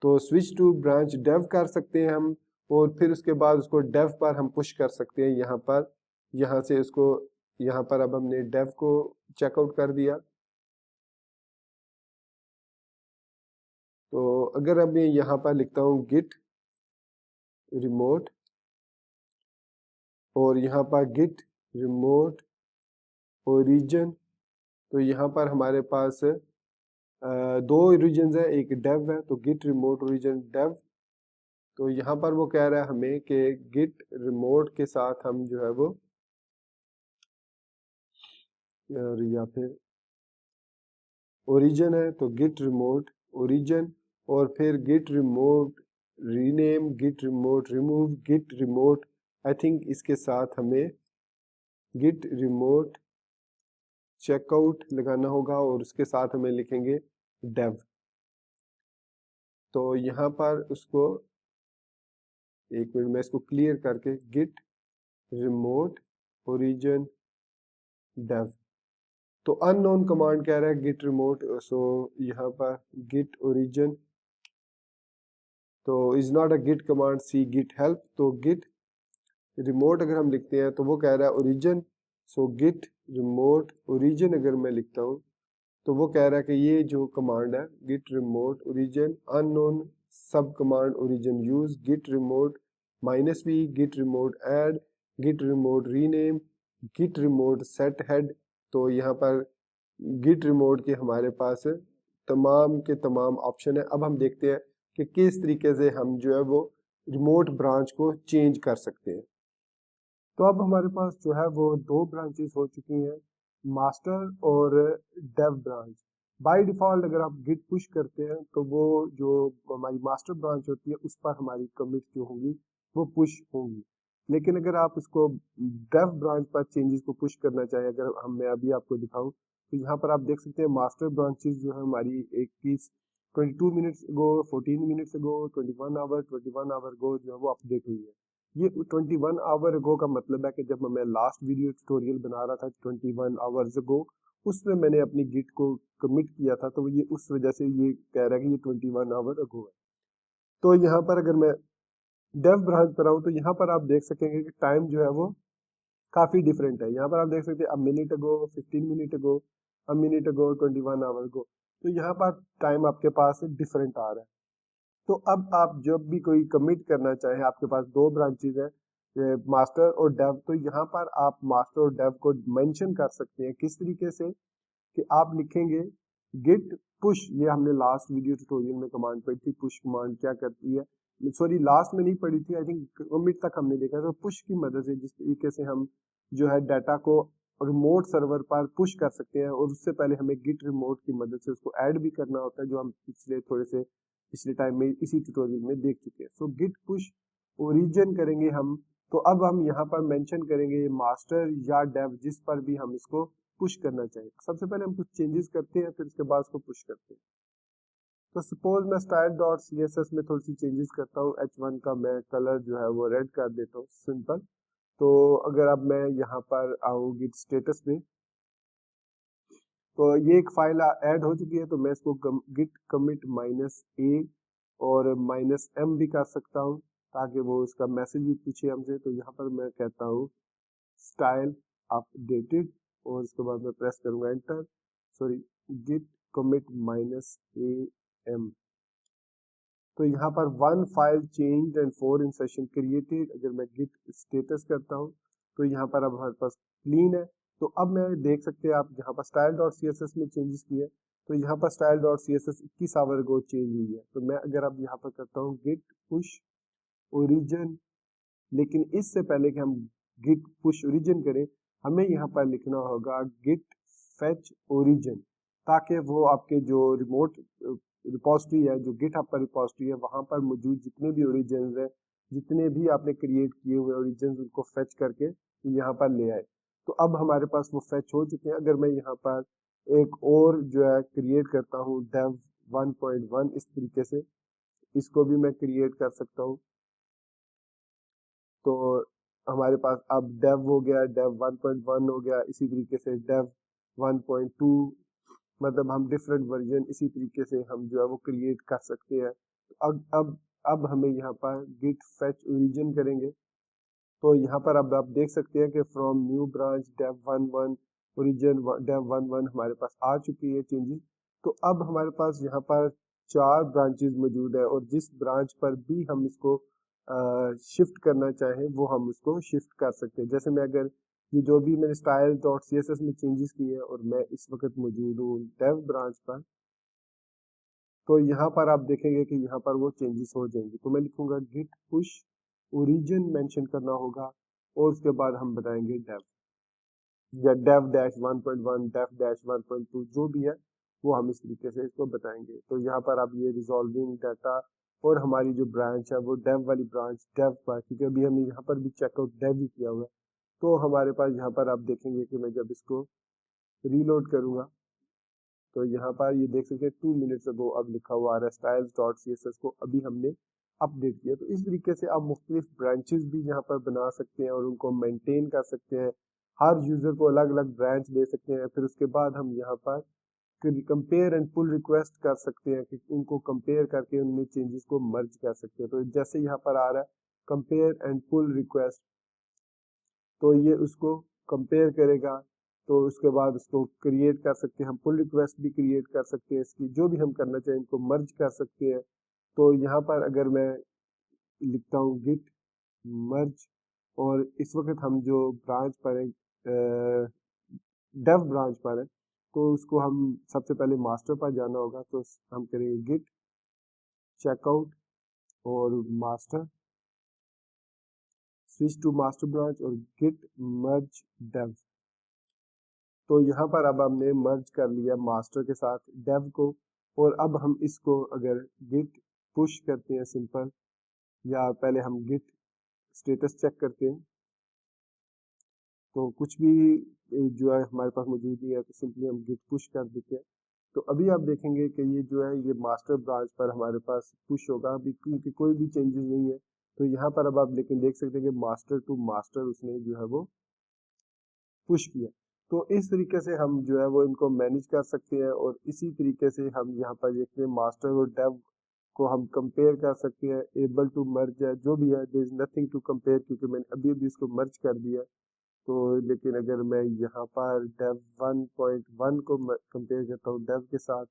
A: तो स्विच टू ब्रांच डेव कर सकते हैं हम, और फिर उसके बाद उसको डेव पर हम पुश कर सकते हैं यहाँ पर। यहाँ से उसको, यहाँ पर अब हमने डेव को चेकआउट कर दिया। तो अगर अब मैं यहाँ पर लिखता हूँ गिट रिमोट, और यहाँ पर गिट रिमोट ओरिजिन, तो यहाँ पर हमारे पास दो ओरिजिन है, एक डेव है, तो गिट रिमोट ओरिजिन डेव। तो यहाँ पर वो कह रहा है हमें कि गिट रिमोट के साथ हम जो है वो, या फिर ओरिजिन है तो गिट रिमोट ओरिजिन, और फिर git remote rename git remote, remove git remote. I think इसके साथ हमें गिट रिमोट चेकआउट लगाना होगा और उसके साथ हमें लिखेंगे डेव। तो यहाँ पर उसको एक मिनट में इसको क्लियर करके गिट रिमोट ओरिजिन डेव। तो अननोन कमांड कह रहा है गिट रिमोट, सो यहाँ पर गिट ओरिजिन, तो is not a git command, see git help. तो गिट रिमोट अगर हम लिखते हैं तो वो कह रहा है origin, so git remote origin अगर मैं लिखता हूँ तो वो कह रहा है कि ये जो कमांड है git remote origin unknown subcommand origin use git remote -v git remote add git remote rename git remote set head. तो यहाँ पर गिट रिमोट के हमारे पास तमाम के तमाम ऑप्शन है। अब हम देखते हैं कि किस तरीके से हम जो है वो रिमोट ब्रांच को चेंज कर सकते हैं। तो अब हमारे पास जो है वो दो ब्रांचेस हो चुकी हैं, मास्टर और डेव ब्रांच। बाय डिफॉल्ट अगर आप गिट पुश करते हैं तो वो जो हमारी मास्टर ब्रांच होती है उस पर हमारी कमिट जो होंगी वो पुश होंगी। लेकिन अगर आप इसको डेव ब्रांच पर चेंजेस को पुश करना चाहें, अगर मैं अभी आपको दिखाऊं तो यहाँ पर आप देख सकते हैं मास्टर ब्रांचेस जो है हमारी 22 minutes go, 14 minutes go, 21 hour go जो है वो अपडेट हुई है। ये 21 आवर अगो का मतलब है कि जब मैं लास्ट वीडियो ट्यूटोरियल बना रहा था 21 आवर्स अगो, उसमें मैंने अपनी गिट को कमिट किया था, तो ये उस वजह से ये कह रहा है कि ये 21 आवर अगो है। तो यहाँ पर अगर मैं डेव ब्रांच पर आऊँ तो यहाँ पर आप देख सकेंगे कि टाइम जो है वो काफी डिफरेंट है। यहाँ पर आप देख सकते हैं a minute ago, 15 minute ago, a minute ago, 21 hour ago. तो यहाँ पर टाइम आपके पास डिफरेंट आ रहा है। तो अब आप जब भी कोई कमिट करना चाहें, आपके पास दो ब्रांचेज है मास्टर और डेव, तो यहाँ पर आप मास्टर और डेव को मेंशन कर सकते हैं। किस तरीके से कि आप लिखेंगे गिट पुश, ये हमने लास्ट वीडियो ट्यूटोरियल में कमांड पढ़ी थी, पुश कमांड क्या करती है, सॉरी लास्ट में नहीं पढ़ी थी, आई थिंक कमिट तक हमने देखा। तो पुश की मदद से जिस तरीके से हम जो है डाटा को रिमोट सर्वर पर पुश कर सकते हैं, और उससे पहले हमें गिट रिमोट की मदद से उसको ऐड भी करना होता है, जो हम पिछले टाइम में इसी ट्यूटोरियल में देख चुके हैं। सो गिट पुश ओरिजिन करेंगे हम, तो अब हम यहाँ पर मेंशन करेंगे मास्टर या डेव जिस पर भी हम इसको पुश करना चाहें। सबसे पहले हम कुछ चेंजेस करते हैं, फिर उसके बाद उसको पुश करते हैं। तो सपोज मैं स्टाइल डॉट CSS में थोड़ी सी चेंजेस करता हूँ, H1 का मैं कलर जो है वो रेड कर देता हूँ, सिंपल। तो अगर अब मैं यहाँ पर आऊँ गिट स्टेटस में, तो ये एक फाइल ऐड हो चुकी है, तो मैं इसको गिट कमिट -a और -m भी कर सकता हूँ ताकि वो उसका मैसेज भी पूछे हमसे। तो यहाँ पर मैं कहता हूँ स्टाइल अपडेटेड और उसके बाद मैं प्रेस करूंगा enter, sorry git commit -am। तो यहाँ पर 1 file change and 4 insertion created. अगर मैं गिट स्टेटस करता हूँ तो यहाँ पर अब हमारे पास क्लीन है। तो अब मैं देख सकते हैं आप यहाँ पर स्टाइल डॉट CSS में चेंजेस किए, तो यहाँ पर style dot CSS 21 hour ago change हुई है। तो मैं अगर अब यहाँ पर करता हूँ गिट पुश ओरिजिन, लेकिन इससे पहले कि हम गिट पुश ओरिजिन करें, हमें यहाँ पर लिखना होगा गिट फेच ओरिजिन, ताकि वो आपके जो रिमोट रिपोजिटरी है, जो गिटहब पर रिपोजिटरी है, वहां पर मौजूद जितने भी ओरिजिन है, जितने भी आपने क्रिएट किए हुए ओरिजिन, उनको फेच करके यहाँ पर ले आए। तो अब हमारे पास वो फेच हो चुके हैं। अगर मैं यहाँ पर एक और जो है क्रिएट करता हूँ डेव 1.1, इस तरीके से इसको भी मैं क्रिएट कर सकता हूँ। तो हमारे पास अब डेव हो गया, डेव 1.1 हो गया, इसी तरीके से डेव 1.2, मतलब हम डिफरेंट वर्जन इसी तरीके से हम जो है वो क्रिएट कर सकते हैं। अब हमें यहाँ पर गिट फेच ओरिजिन करेंगे, तो यहाँ पर अब आप देख सकते हैं कि from new branch dev 1.1 origin dev 1.1 हमारे पास आ चुकी है चेंजेस। तो अब हमारे पास यहाँ पर 4 ब्रांचेस मौजूद है, और जिस ब्रांच पर भी हम इसको शिफ्ट करना चाहें वो हम उसको शिफ्ट कर सकते हैं। जैसे मैं अगर ये जो भी मैंने स्टाइल डॉट CSS में चेंजेस किए हैं और मैं इस वक्त मौजूद हूँ डेव ब्रांच पर, तो यहाँ पर आप देखेंगे कि यहाँ पर वो चेंजेस हो जाएंगे। तो मैं लिखूंगा गिट पुश ओरिजिन मेंशन करना होगा, और उसके बाद हम बताएंगे डेव या डेव डैश 1.1 डेव डैश 1.2 जो भी है वो हम इस तरीके से इसको बताएंगे। तो यहाँ पर आप ये रिजॉल्विंग डाटा और हमारी जो ब्रांच है वो डेव वाली ब्रांच डेव पर, क्योंकि अभी हमने यहाँ पर भी चेकआउट डेव ही किया हुआ है। तो हमारे पास यहाँ पर आप देखेंगे कि मैं जब इसको रीलोड करूंगा तो यहाँ पर ये देख सकते हैं 2 मिनट्स अगो अब लिखा हुआ आ रहा है styles.css को अभी हमने अपडेट किया। तो इस तरीके से आप मुख्तलिफ ब्रांचेस भी यहाँ पर बना सकते हैं और उनको मेंटेन कर सकते हैं। हर यूजर को अलग अलग ब्रांच दे सकते हैं। फिर उसके बाद हम यहाँ पर कंपेयर एंड पुल रिक्वेस्ट कर सकते हैं कि उनको कंपेयर करके उनमें चेंजेस को मर्ज कर सकते हैं। तो जैसे यहाँ पर आ रहा है कंपेयर एंड पुल रिक्वेस्ट, तो ये उसको कंपेयर करेगा। तो उसके बाद उसको क्रिएट कर सकते हैं हम, पुल रिक्वेस्ट भी क्रिएट कर सकते हैं, इसकी जो भी हम करना चाहें इनको मर्ज कर सकते हैं। तो यहाँ पर अगर मैं लिखता हूँ गिट मर्ज, और इस वक्त हम जो ब्रांच पर है डेव ब्रांच पर है, तो उसको हम सबसे पहले मास्टर पर जाना होगा। तो हम करेंगे गिट चेकआउट और master, switch to master branch और गिट मर्ज डेव। तो यहाँ पर अब हमने मर्ज कर लिया मास्टर के साथ डेव को। और अब हम इसको अगर गिट पुश करते हैं सिंपल, या पहले हम गिट स्टेटस चेक करते हैं, तो कुछ भी जो है हमारे पास मौजूद नहीं है तो सिंपली हम गिट पुश कर देते हैं। तो अभी आप देखेंगे कि ये जो है ये मास्टर ब्रांच पर हमारे पास पुश होगा अभी, क्योंकि कोई भी चेंजेस नहीं है। तो यहाँ पर अब आप लेकिन देख सकते हैं कि मास्टर टू मास्टर उसने जो है वो पुश किया। तो इस तरीके से हम जो है वो इनको मैनेज कर सकते हैं। और इसी तरीके से हम यहाँ पर देखते हैं मास्टर और डेव को हम कंपेयर कर सकते हैं। एबल टू मर्ज है, जो भी है, there is nothing to compare, क्योंकि मैंने अभी अभी इसको मर्ज कर दिया। तो लेकिन अगर मैं यहाँ पर डेव 1.1 को कंपेयर करता हूँ डेव के साथ,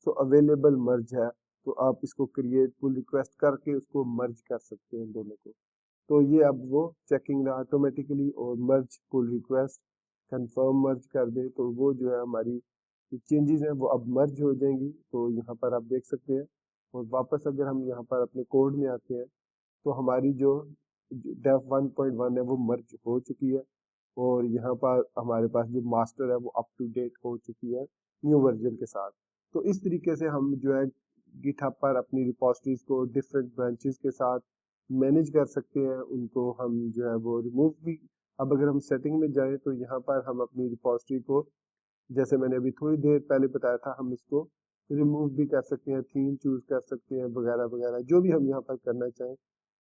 A: तो अवेलेबल मर्ज है। तो आप इसको क्रिएट पुल रिक्वेस्ट करके उसको मर्ज कर सकते हैं दोनों को। तो ये अब वो चेकिंग ऑटोमेटिकली, और मर्ज पुल रिक्वेस्ट कंफर्म मर्ज कर दे तो वो जो है हमारी चेंजेस हैं वो अब मर्ज हो जाएंगी। तो यहाँ पर आप देख सकते हैं। और वापस अगर हम यहाँ पर अपने कोड में आते हैं तो हमारी जो डेव 1.1 है वो मर्ज हो चुकी है। और यहाँ पर हमारे पास जो मास्टर है वो अप टू डेट हो चुकी है न्यू वर्जन के साथ। तो इस तरीके से हम जो है गिटहब पर अपनी रिपोजिटरीज को डिफरेंट ब्रांचेस के साथ मैनेज कर सकते हैं। उनको हम जो है वो रिमूव भी, अब अगर हम सेटिंग में जाएं तो यहाँ पर हम अपनी रिपोजिटरी को, जैसे मैंने अभी थोड़ी देर पहले बताया था, हम इसको रिमूव भी कर सकते हैं, थीम चूज कर सकते हैं, वगैरह वगैरह, जो भी हम यहाँ पर करना चाहें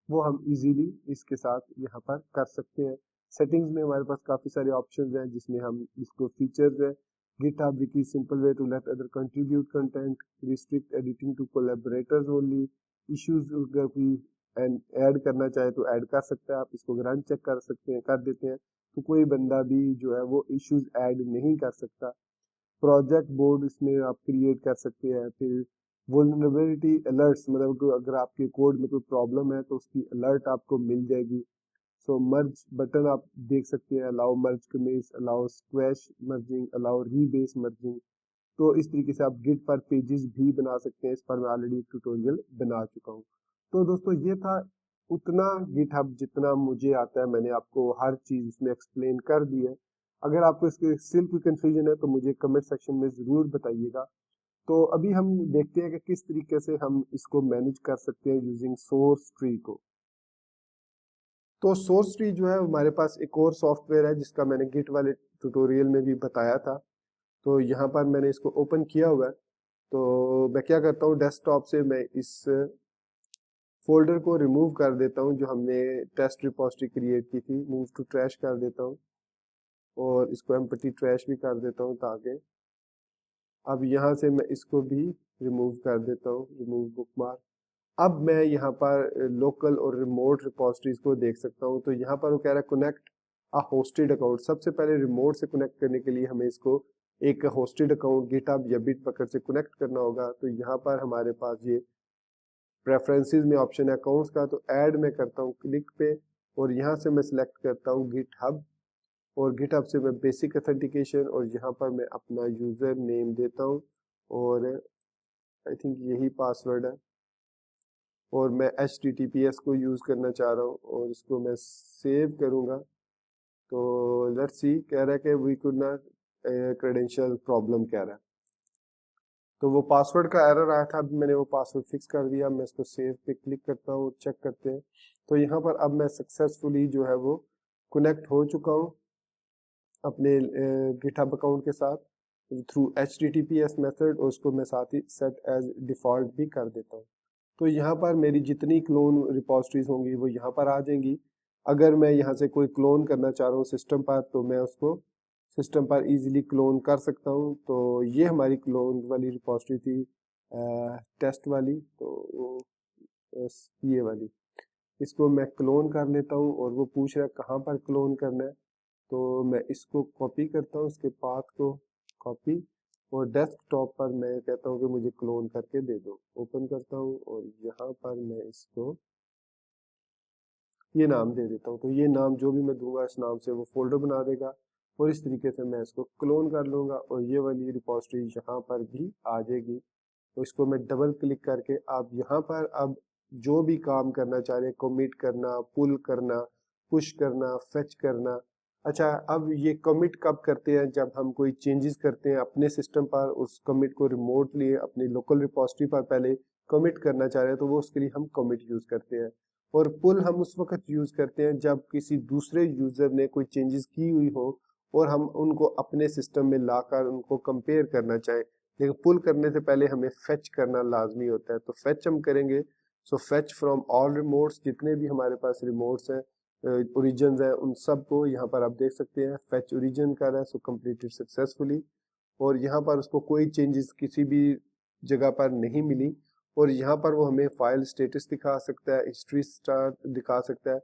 A: वो हम इजीली इसके साथ यहाँ पर कर सकते हैं। सेटिंग्स में हमारे पास काफी सारे ऑप्शंस हैं जिसमें हम इसको फीचर्स है GitHub wiki simple way to let other contribute content, restrict editing to collaborators only, issues अगर कोई ऐड करना चाहे तो ऐड कर सकता है, आप इसको रन चेक कर सकते हैं, कर देते हैं तो कोई बंदा भी जो है वो इश्यूज ऐड नहीं कर सकता। प्रोजेक्ट बोर्ड इसमें आप क्रिएट कर सकते हैं। फिर वल्नरेबिलिटी अलर्ट्स, मतलब कि अगर आपके कोड में कोई प्रॉब्लम है तो उसकी अलर्ट आपको मिल जाएगी। सो मर्ज बटन आप देख सकते हैं, allow merge commits, allow squash merging, allow rebase merging. तो इस तरीके से आप गिट पर पेजेस भी बना सकते हैं। इस पर मैं ऑलरेडी ट्यूटोरियल बना चुका हूँ। तो दोस्तों ये था उतना गिटहब जितना मुझे आता है, मैंने आपको हर चीज इसमें एक्सप्लेन कर दी है। अगर आपको इसके स्टिल कोई कंफ्यूजन है तो मुझे कमेंट सेक्शन में जरूर बताइएगा। तो अभी हम देखते हैं कि किस तरीके से हम इसको मैनेज कर सकते हैं यूजिंग सोर्स ट्री को। तो सोर्स ट्री जो है हमारे पास एक और सॉफ्टवेयर है जिसका मैंने गिट वाले ट्यूटोरियल में भी बताया था। तो यहाँ पर मैंने इसको ओपन किया हुआ है। तो मैं क्या करता हूँ, डेस्कटॉप से मैं इस फोल्डर को रिमूव कर देता हूँ जो हमने टेस्ट रिपोजिटरी क्रिएट की थी, मूव टू ट्रैश कर देता हूँ और इसको एम्प्टी ट्रैश भी कर देता हूँ ताकि अब यहाँ से मैं इसको भी रिमूव कर देता हूँ, रिमूव बुकमार्क। अब मैं यहाँ पर लोकल और रिमोट रिपोजिटरीज को देख सकता हूँ। तो यहाँ पर वो कह रहा है कनेक्ट अ होस्टेड अकाउंट। सबसे पहले रिमोट से कनेक्ट करने के लिए हमें इसको एक होस्टेड अकाउंट गिटहब या बिटबकेट से कनेक्ट करना होगा। तो यहाँ पर हमारे पास ये प्रेफरेंसेस में ऑप्शन है अकाउंट्स का, तो ऐड में करता हूँ क्लिक पे और यहाँ से मैं सिलेक्ट करता हूँ गिटहब और गिटहब से मैं बेसिक ऑथेंटिकेशन और यहाँ पर मैं अपना यूजर नेम देता हूँ और आई थिंक यही पासवर्ड है और मैं HTTPS को यूज करना चाह रहा हूँ और इसको मैं सेव करूंगा। तो लेट्स सी, कह रहा है कि we could not credential problem कह रहा है। तो वो पासवर्ड का एरर आया था, अभी मैंने वो पासवर्ड फिक्स कर दिया। मैं इसको सेव पे क्लिक करता हूँ, चेक करते हैं। तो यहाँ पर अब मैं सक्सेसफुली जो है वो कनेक्ट हो चुका हूँ अपने गिटहब अकाउंट के साथ थ्रू HTTPS मेथड, और उसको मैं साथ ही सेट एज डिफ़ॉल्ट भी कर देता हूँ। तो यहाँ पर मेरी जितनी क्लोन रिपोजिटरीज होंगी वो यहाँ पर आ जाएंगी। अगर मैं यहाँ से कोई क्लोन करना चाह रहा हूँ सिस्टम पर, तो मैं उसको सिस्टम पर इजीली क्लोन कर सकता हूँ। तो ये हमारी क्लोन वाली रिपोजिटरी थी, टेस्ट वाली। तो ये वाली, इसको मैं क्लोन कर लेता हूँ, और वो पूछ रहा है कहाँ पर क्लोन करना है। तो मैं इसको कॉपी करता हूँ, इसके पाथ को कॉपी, और डेस्कटॉप पर मैं कहता हूँ कि मुझे क्लोन करके दे दो। ओपन करता हूँ और यहाँ पर मैं इसको ये नाम दे देता हूँ। तो ये नाम जो भी मैं दूंगा इस नाम से वो फोल्डर बना देगा, और इस तरीके से मैं इसको क्लोन कर लूँगा, और ये वाली रिपोजिटरी यहाँ पर भी आ जाएगी। तो इसको मैं डबल क्लिक करके आप यहाँ पर अब जो भी काम करना चाह रहे हैं, कमिट करना, पुल करना, पुश करना, फेच करना। अच्छा, अब ये कमिट कब करते हैं? जब हम कोई चेंजेस करते हैं अपने सिस्टम पर, उस कमिट को रिमोटली अपनी लोकल रिपोजिटरी पर पहले कमिट करना चाह रहे हैं, तो वो उसके लिए हम कमिट यूज करते हैं। और पुल हम उस वक्त यूज करते हैं जब किसी दूसरे यूजर ने कोई चेंजेस की हुई हो और हम उनको अपने सिस्टम में लाकर उनको कंपेयर करना चाहें। लेकिन पुल करने से पहले हमें फेच करना लाजमी होता है। तो फेच हम करेंगे। सो फेच फ्रॉम ऑल रिमोट्स, जितने भी हमारे पास रिमोट्स हैं, ओरिजिन है, उन सब को यहाँ पर आप देख सकते हैं फेच ओरिजिन कर रहा है। सो कंप्लीटेड सक्सेसफुली। और यहाँ पर उसको कोई चेंजेस किसी भी जगह पर नहीं मिली, और यहाँ पर वो हमें फाइल स्टेटस दिखा सकता है, हिस्ट्री स्टार दिखा सकता है,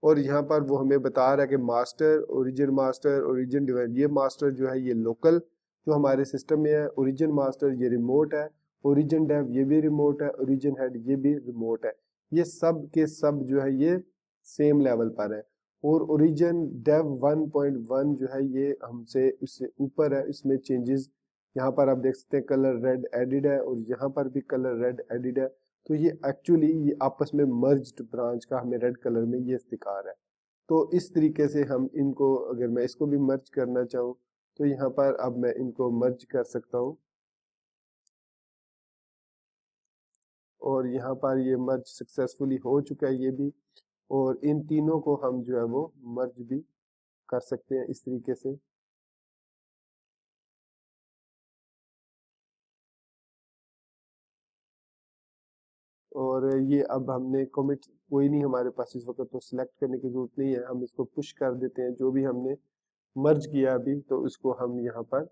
A: और यहाँ पर वो हमें बता रहा है कि मास्टर, ओरिजिन डिवाइस, ये मास्टर जो है ये लोकल जो हमारे सिस्टम में है, ओरिजिन मास्टर ये रिमोट है, ओरिजिन डेव ये भी रिमोट है, ओरिजिन हेड ये भी रिमोट है। ये सब के सब जो है ये सेम लेवल पर है। और ओरिजिन डेव 1.1 जो है ये हमसे इससे ऊपर है, इसमें चेंजेस यहाँ पर आप देख सकते हैं कलर रेड एडिड है, और यहाँ पर भी कलर रेड एडिड है। तो ये एक्चुअली ये आपस में मर्ज्ड ब्रांच का हमें रेड कलर में ये दिखा रहा है। तो इस तरीके से हम इनको, अगर मैं इसको भी मर्ज करना चाहूँ तो यहाँ पर अब मैं इनको मर्ज कर सकता हूँ, और यहाँ पर ये मर्ज सक्सेसफुली हो चुका है ये भी। और इन तीनों को हम जो है वो मर्ज भी कर सकते हैं इस तरीके से। और ये अब हमने कमिट कोई नहीं हमारे पास इस वक्त, तो सिलेक्ट करने की जरूरत नहीं है, हम इसको पुश कर देते हैं जो भी हमने मर्ज किया अभी। तो उसको हम यहाँ पर,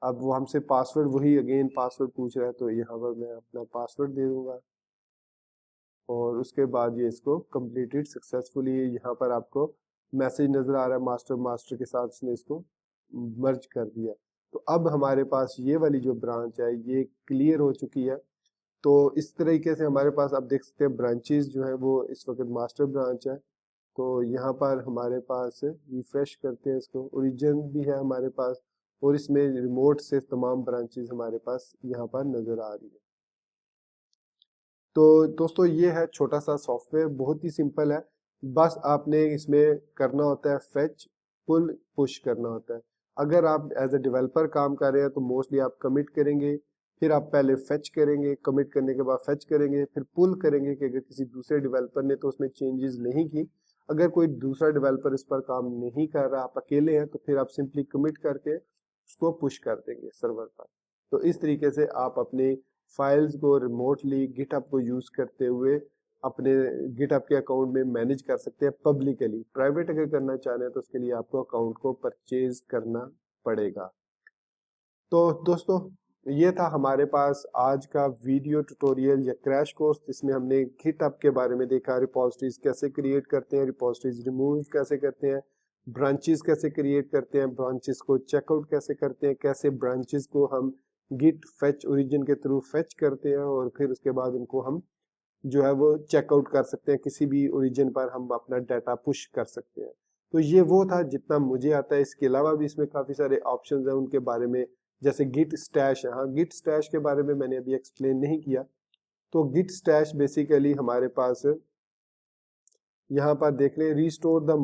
A: अब वो हमसे पासवर्ड, वही अगेन पासवर्ड पूछ रहा है, तो यहाँ पर मैं अपना पासवर्ड दे दूंगा, और उसके बाद ये इसको कंप्लीटेड सक्सेसफुली। यहाँ पर आपको मैसेज नजर आ रहा है मास्टर मास्टर के साथ इसने इसको मर्ज कर दिया। तो अब हमारे पास ये वाली जो ब्रांच है ये क्लियर हो चुकी है। तो इस तरीके से हमारे पास आप देख सकते हैं ब्रांचेस जो है वो इस वक्त मास्टर ब्रांच है। तो यहाँ पर हमारे पास रिफ्रेश करते हैं इसको, ओरिजिन भी है हमारे पास, और इसमें रिमोट से तमाम ब्रांचेस हमारे पास यहाँ पर नजर आ रही है। तो दोस्तों ये है छोटा सा सॉफ्टवेयर, बहुत ही सिंपल है। बस आपने इसमें करना होता है फेच, पुल, पुश करना होता है। अगर आप एज ए डेवलपर काम कर रहे हैं तो मोस्टली आप कमिट करेंगे, फिर आप पहले फेच करेंगे, कमिट करने के बाद फेच करेंगे, फिर पुल करेंगे कि अगर किसी दूसरे डेवलपर ने तो उसमें चेंजेस नहीं की। अगर कोई दूसरा डेवलपर इस पर काम नहीं कर रहा, आप अकेले हैं, तो फिर आप सिंपली कमिट करके उसको पुश कर देंगे सर्वर पर। तो इस तरीके से आप अपने फाइल्स को रिमोटली गिटहब को यूज करते हुए अपने गिटहब के अकाउंट में मैनेज कर सकते हैं पब्लिकली। प्राइवेट अगर करना चाह रहे हैं तो उसके लिए आपको अकाउंट को परचेज करना पड़ेगा। तो दोस्तों ये था हमारे पास आज का वीडियो ट्यूटोरियल या क्रैश कोर्स, जिसमें हमने गिटहब के बारे में देखा, रिपोजिटरीज कैसे क्रिएट करते हैं, रिपोजिटरीज रिमूव कैसे करते हैं, ब्रांचेस कैसे क्रिएट करते हैं, ब्रांचेस को चेकआउट कैसे करते हैं, कैसे ब्रांचेस को हम गिट फेच ओरिजिन के थ्रू फेच करते हैं, और फिर उसके बाद उनको हम जो है वो चेकआउट कर सकते हैं, किसी भी ओरिजिन पर हम अपना डाटा पुश कर सकते हैं। तो ये वो था जितना मुझे आता है। इसके अलावा भी इसमें काफी सारे ऑप्शंस हैं, उनके बारे में जैसे गिट स्टैश है। हाँ, गिट स्टैश के बारे में मैंने अभी एक्सप्लेन नहीं किया। तो गिट स्टैश बेसिकली हमारे पास यहाँ पर देख लें, restore the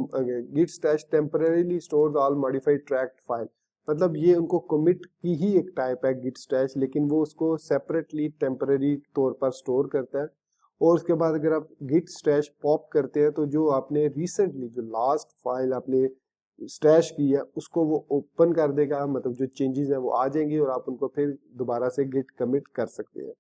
A: Git stash temporarily store all modified tracked file. मतलब ये उनको कमिट की ही एक टाइप है गिट स्टैश, लेकिन वो उसको सेपरेटली टेम्पररी तौर पर स्टोर करता है। और उसके बाद अगर आप गिट स्टैश पॉप करते हैं तो जो आपने रिसेंटली जो लास्ट फाइल आपने स्टैश की है उसको वो ओपन कर देगा, मतलब जो चेंजेस है वो आ जाएंगी और आप उनको फिर दोबारा से गिट कमिट कर सकते हैं।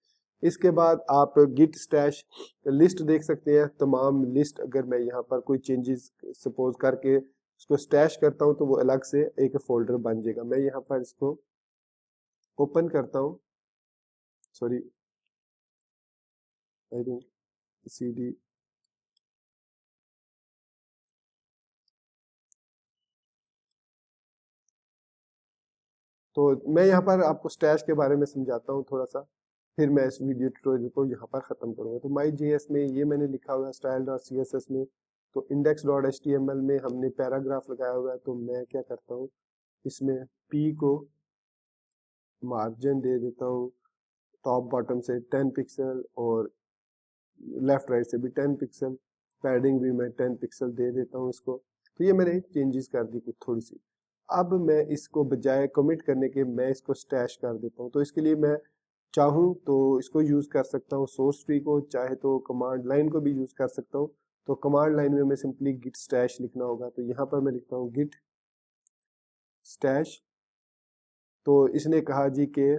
A: इसके बाद आप गिट स्टैश लिस्ट देख सकते हैं, तमाम लिस्ट। अगर मैं यहाँ पर कोई चेंजेस सपोज करके उसको स्टैश करता हूँ तो वो अलग से एक फोल्डर बन जाएगा। मैं यहाँ पर इसको ओपन करता हूँ, सॉरी आई थिंक CD, तो मैं यहाँ पर आपको स्टैश के बारे में समझाता हूँ थोड़ा सा, फिर मैं इस वीडियो ट्यूटोरियल को यहाँ पर ख़त्म करूँगा। तो माई JS में ये मैंने लिखा हुआ है स्टाइल डॉट CSS में, तो इंडेक्स डॉट HTML में हमने पैराग्राफ लगाया हुआ है। तो मैं क्या करता हूँ, इसमें P को मार्जिन दे देता हूँ टॉप बॉटम से 10 पिक्सल और लेफ्ट राइट से भी 10 पिक्सल, पैडिंग भी मैं 10 पिक्सल दे देता हूँ इसको। तो ये मैंने चेंजेस कर दी कुछ थोड़ी सी। अब मैं इसको बजाय कमिट करने के मैं इसको स्टैश कर देता हूँ। तो इसके लिए मैं चाहूँ तो इसको यूज कर सकता हूँ सोर्स ट्री को, चाहे तो कमांड लाइन को भी यूज कर सकता हूँ। तो कमांड लाइन में मैं सिंपली गिट स्टैश लिखना होगा, तो यहाँ पर मैं लिखता हूँ गिट स्टैश। तो इसने कहा जी के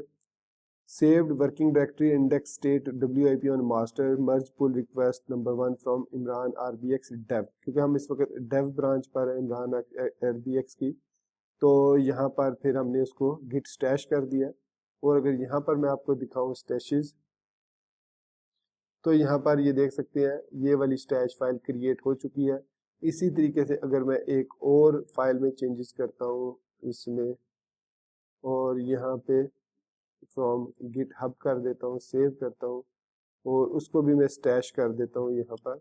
A: saved working directory index state WIP on master merge pull request number 1 from Imran RBX dev, क्योंकि हम इस वक्त dev ब्रांच पर है इमरान RBX की। तो यहाँ पर फिर हमने उसको git stash कर दिया। और अगर यहाँ पर मैं आपको दिखाऊं stashes, तो यहाँ पर ये देख सकते हैं ये वाली स्टैश फाइल क्रिएट हो चुकी है। इसी तरीके से अगर मैं एक और फाइल में चेंजेस करता हूँ इसमें, और यहाँ पे फ्रॉम गिट हब कर देता हूँ, सेव करता हूँ और उसको भी मैं स्टैश कर देता हूँ यहाँ पर,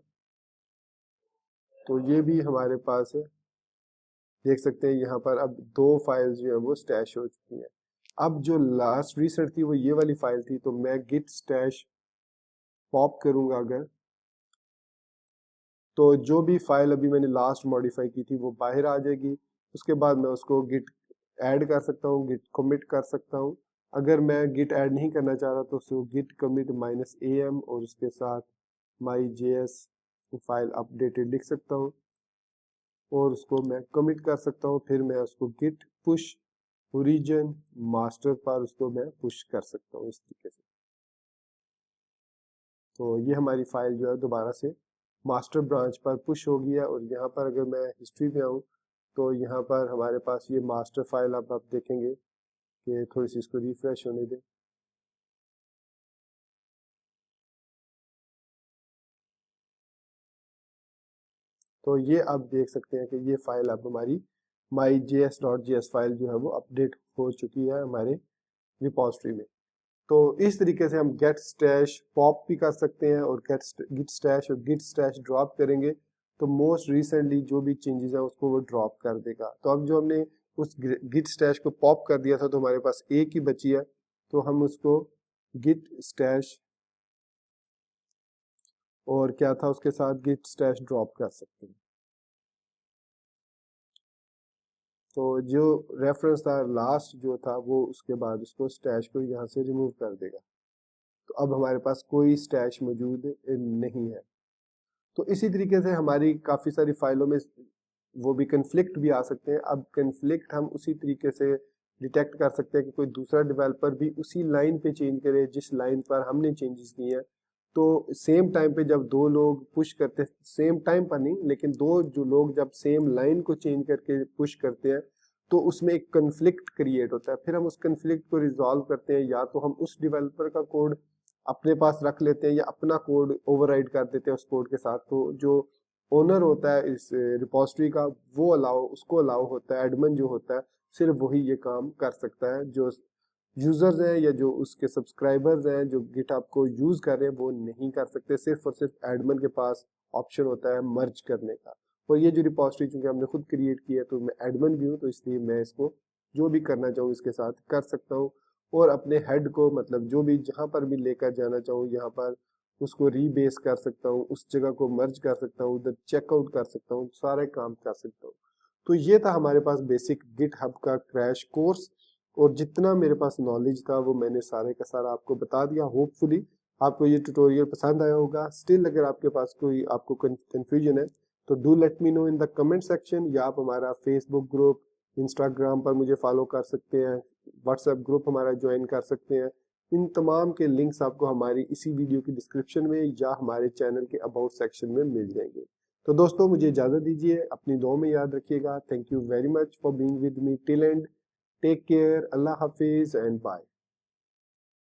A: तो ये भी हमारे पास है। देख सकते हैं यहाँ पर अब दो फाइल्स जो है वो स्टैश हो चुकी हैं। अब जो लास्ट रिसेंट थी वो ये वाली फाइल थी, तो मैं गिट स्टैश पॉप करूंगा अगर, तो जो भी फाइल अभी मैंने लास्ट मॉडिफाई की थी वो बाहर आ जाएगी। उसके बाद मैं उसको गिट ऐड कर सकता हूँ, गिट कमिट कर सकता हूँ। अगर मैं गिट ऐड नहीं करना चाह रहा तो उसको गिट कमिट -am और उसके साथ माई JS फाइल अपडेटेड लिख सकता हूँ और उसको मैं कमिट कर सकता हूँ। फिर मैं उसको गिट पुश ओरिजिन मास्टर पर उसको मैं पुश कर सकता हूँ इस तरीके से। तो ये हमारी फाइल जो है दोबारा से मास्टर ब्रांच पर पुश हो गया। और यहाँ पर अगर मैं हिस्ट्री में आऊँ तो यहाँ पर हमारे पास ये मास्टर फाइल, अब आप देखेंगे कि थोड़ी सी इसको रिफ्रेश होने दें। तो ये आप देख सकते हैं कि ये फाइल अब हमारी myjs.js फाइल जो है वो अपडेट हो चुकी है हमारे रिपोजिटरी में। तो इस तरीके से हम गेट स्टैश पॉप भी कर सकते हैं और गिट स्टैश और गिट स्टैश ड्रॉप करेंगे तो मोस्ट रिसेंटली जो भी चेंजेस है उसको वो ड्रॉप कर देगा। तो अब जो हमने उस गिट स्टैश को पॉप कर दिया था तो हमारे पास एक ही बची है, तो हम उसको गिट स्टैश और क्या था उसके साथ गिट स्टैश ड्रॉप कर सकते हैं। तो जो रेफरेंस था लास्ट जो था वो उसके बाद उसको स्टैश को यहाँ से रिमूव कर देगा। तो अब हमारे पास कोई स्टैश मौजूद नहीं है। तो इसी तरीके से हमारी काफ़ी सारी फाइलों में वो भी कन्फ्लिक्ट भी आ सकते हैं। अब कन्फ्लिक्ट हम उसी तरीके से डिटेक्ट कर सकते हैं कि कोई दूसरा डेवलपर भी उसी लाइन पे चेंज करे जिस लाइन पर हमने चेंजेस किए हैं। तो सेम टाइम पे जब दो लोग पुश करते हैं, सेम टाइम पर नहीं लेकिन दो जो लोग जब सेम लाइन को चेंज करके पुश करते हैं तो उसमें एक कन्फ्लिक्ट क्रिएट होता है। फिर हम उस कन्फ्लिक्ट को रिजॉल्व करते हैं, या तो हम उस डेवलपर का कोड अपने पास रख लेते हैं या अपना कोड ओवरराइड कर देते हैं उस कोड के साथ। तो जो ओनर होता है इस रिपोजिटरी का वो उसको अलाउ होता है, एडमिन जो होता है सिर्फ वही ये काम कर सकता है। जो यूजर्स हैं या जो उसके सब्सक्राइबर्स हैं जो गिटहब को यूज कर रहे हैं वो नहीं कर सकते। सिर्फ और सिर्फ एडमिन के पास ऑप्शन होता है मर्ज करने का। और ये जो रिपोजिटरी चूंकि हमने खुद क्रिएट किया है तो मैं एडमिन भी हूँ, तो इसलिए मैं इसको जो भी करना चाहूँ इसके साथ कर सकता हूँ। और अपने हेड को मतलब जो भी जहाँ पर भी लेकर जाना चाहूँ यहाँ पर उसको रीबेस कर सकता हूँ, उस जगह को मर्ज कर सकता हूँ, उधर चेकआउट कर सकता हूँ, सारे काम कर सकता हूँ। तो ये था हमारे पास बेसिक गिटहब का क्रैश कोर्स, और जितना मेरे पास नॉलेज था वो मैंने सारे का सारा आपको बता दिया। होपफुली आपको ये ट्यूटोरियल पसंद आया होगा। स्टिल अगर आपके पास कोई आपको कंफ्यूजन है तो do let me know in the comment section, या आप हमारा फेसबुक ग्रुप, इंस्टाग्राम पर मुझे फॉलो कर सकते हैं, व्हाट्सएप ग्रुप हमारा ज्वाइन कर सकते हैं। इन तमाम के लिंक्स आपको हमारी इसी वीडियो की डिस्क्रिप्शन में या हमारे चैनल के अबाउट सेक्शन में मिल जाएंगे। तो दोस्तों मुझे इजाजत दीजिए, अपनी दुआ में याद रखिएगा। Thank you very much for being with me till end. Take care, अल्लाह हाफिज एंड बाय।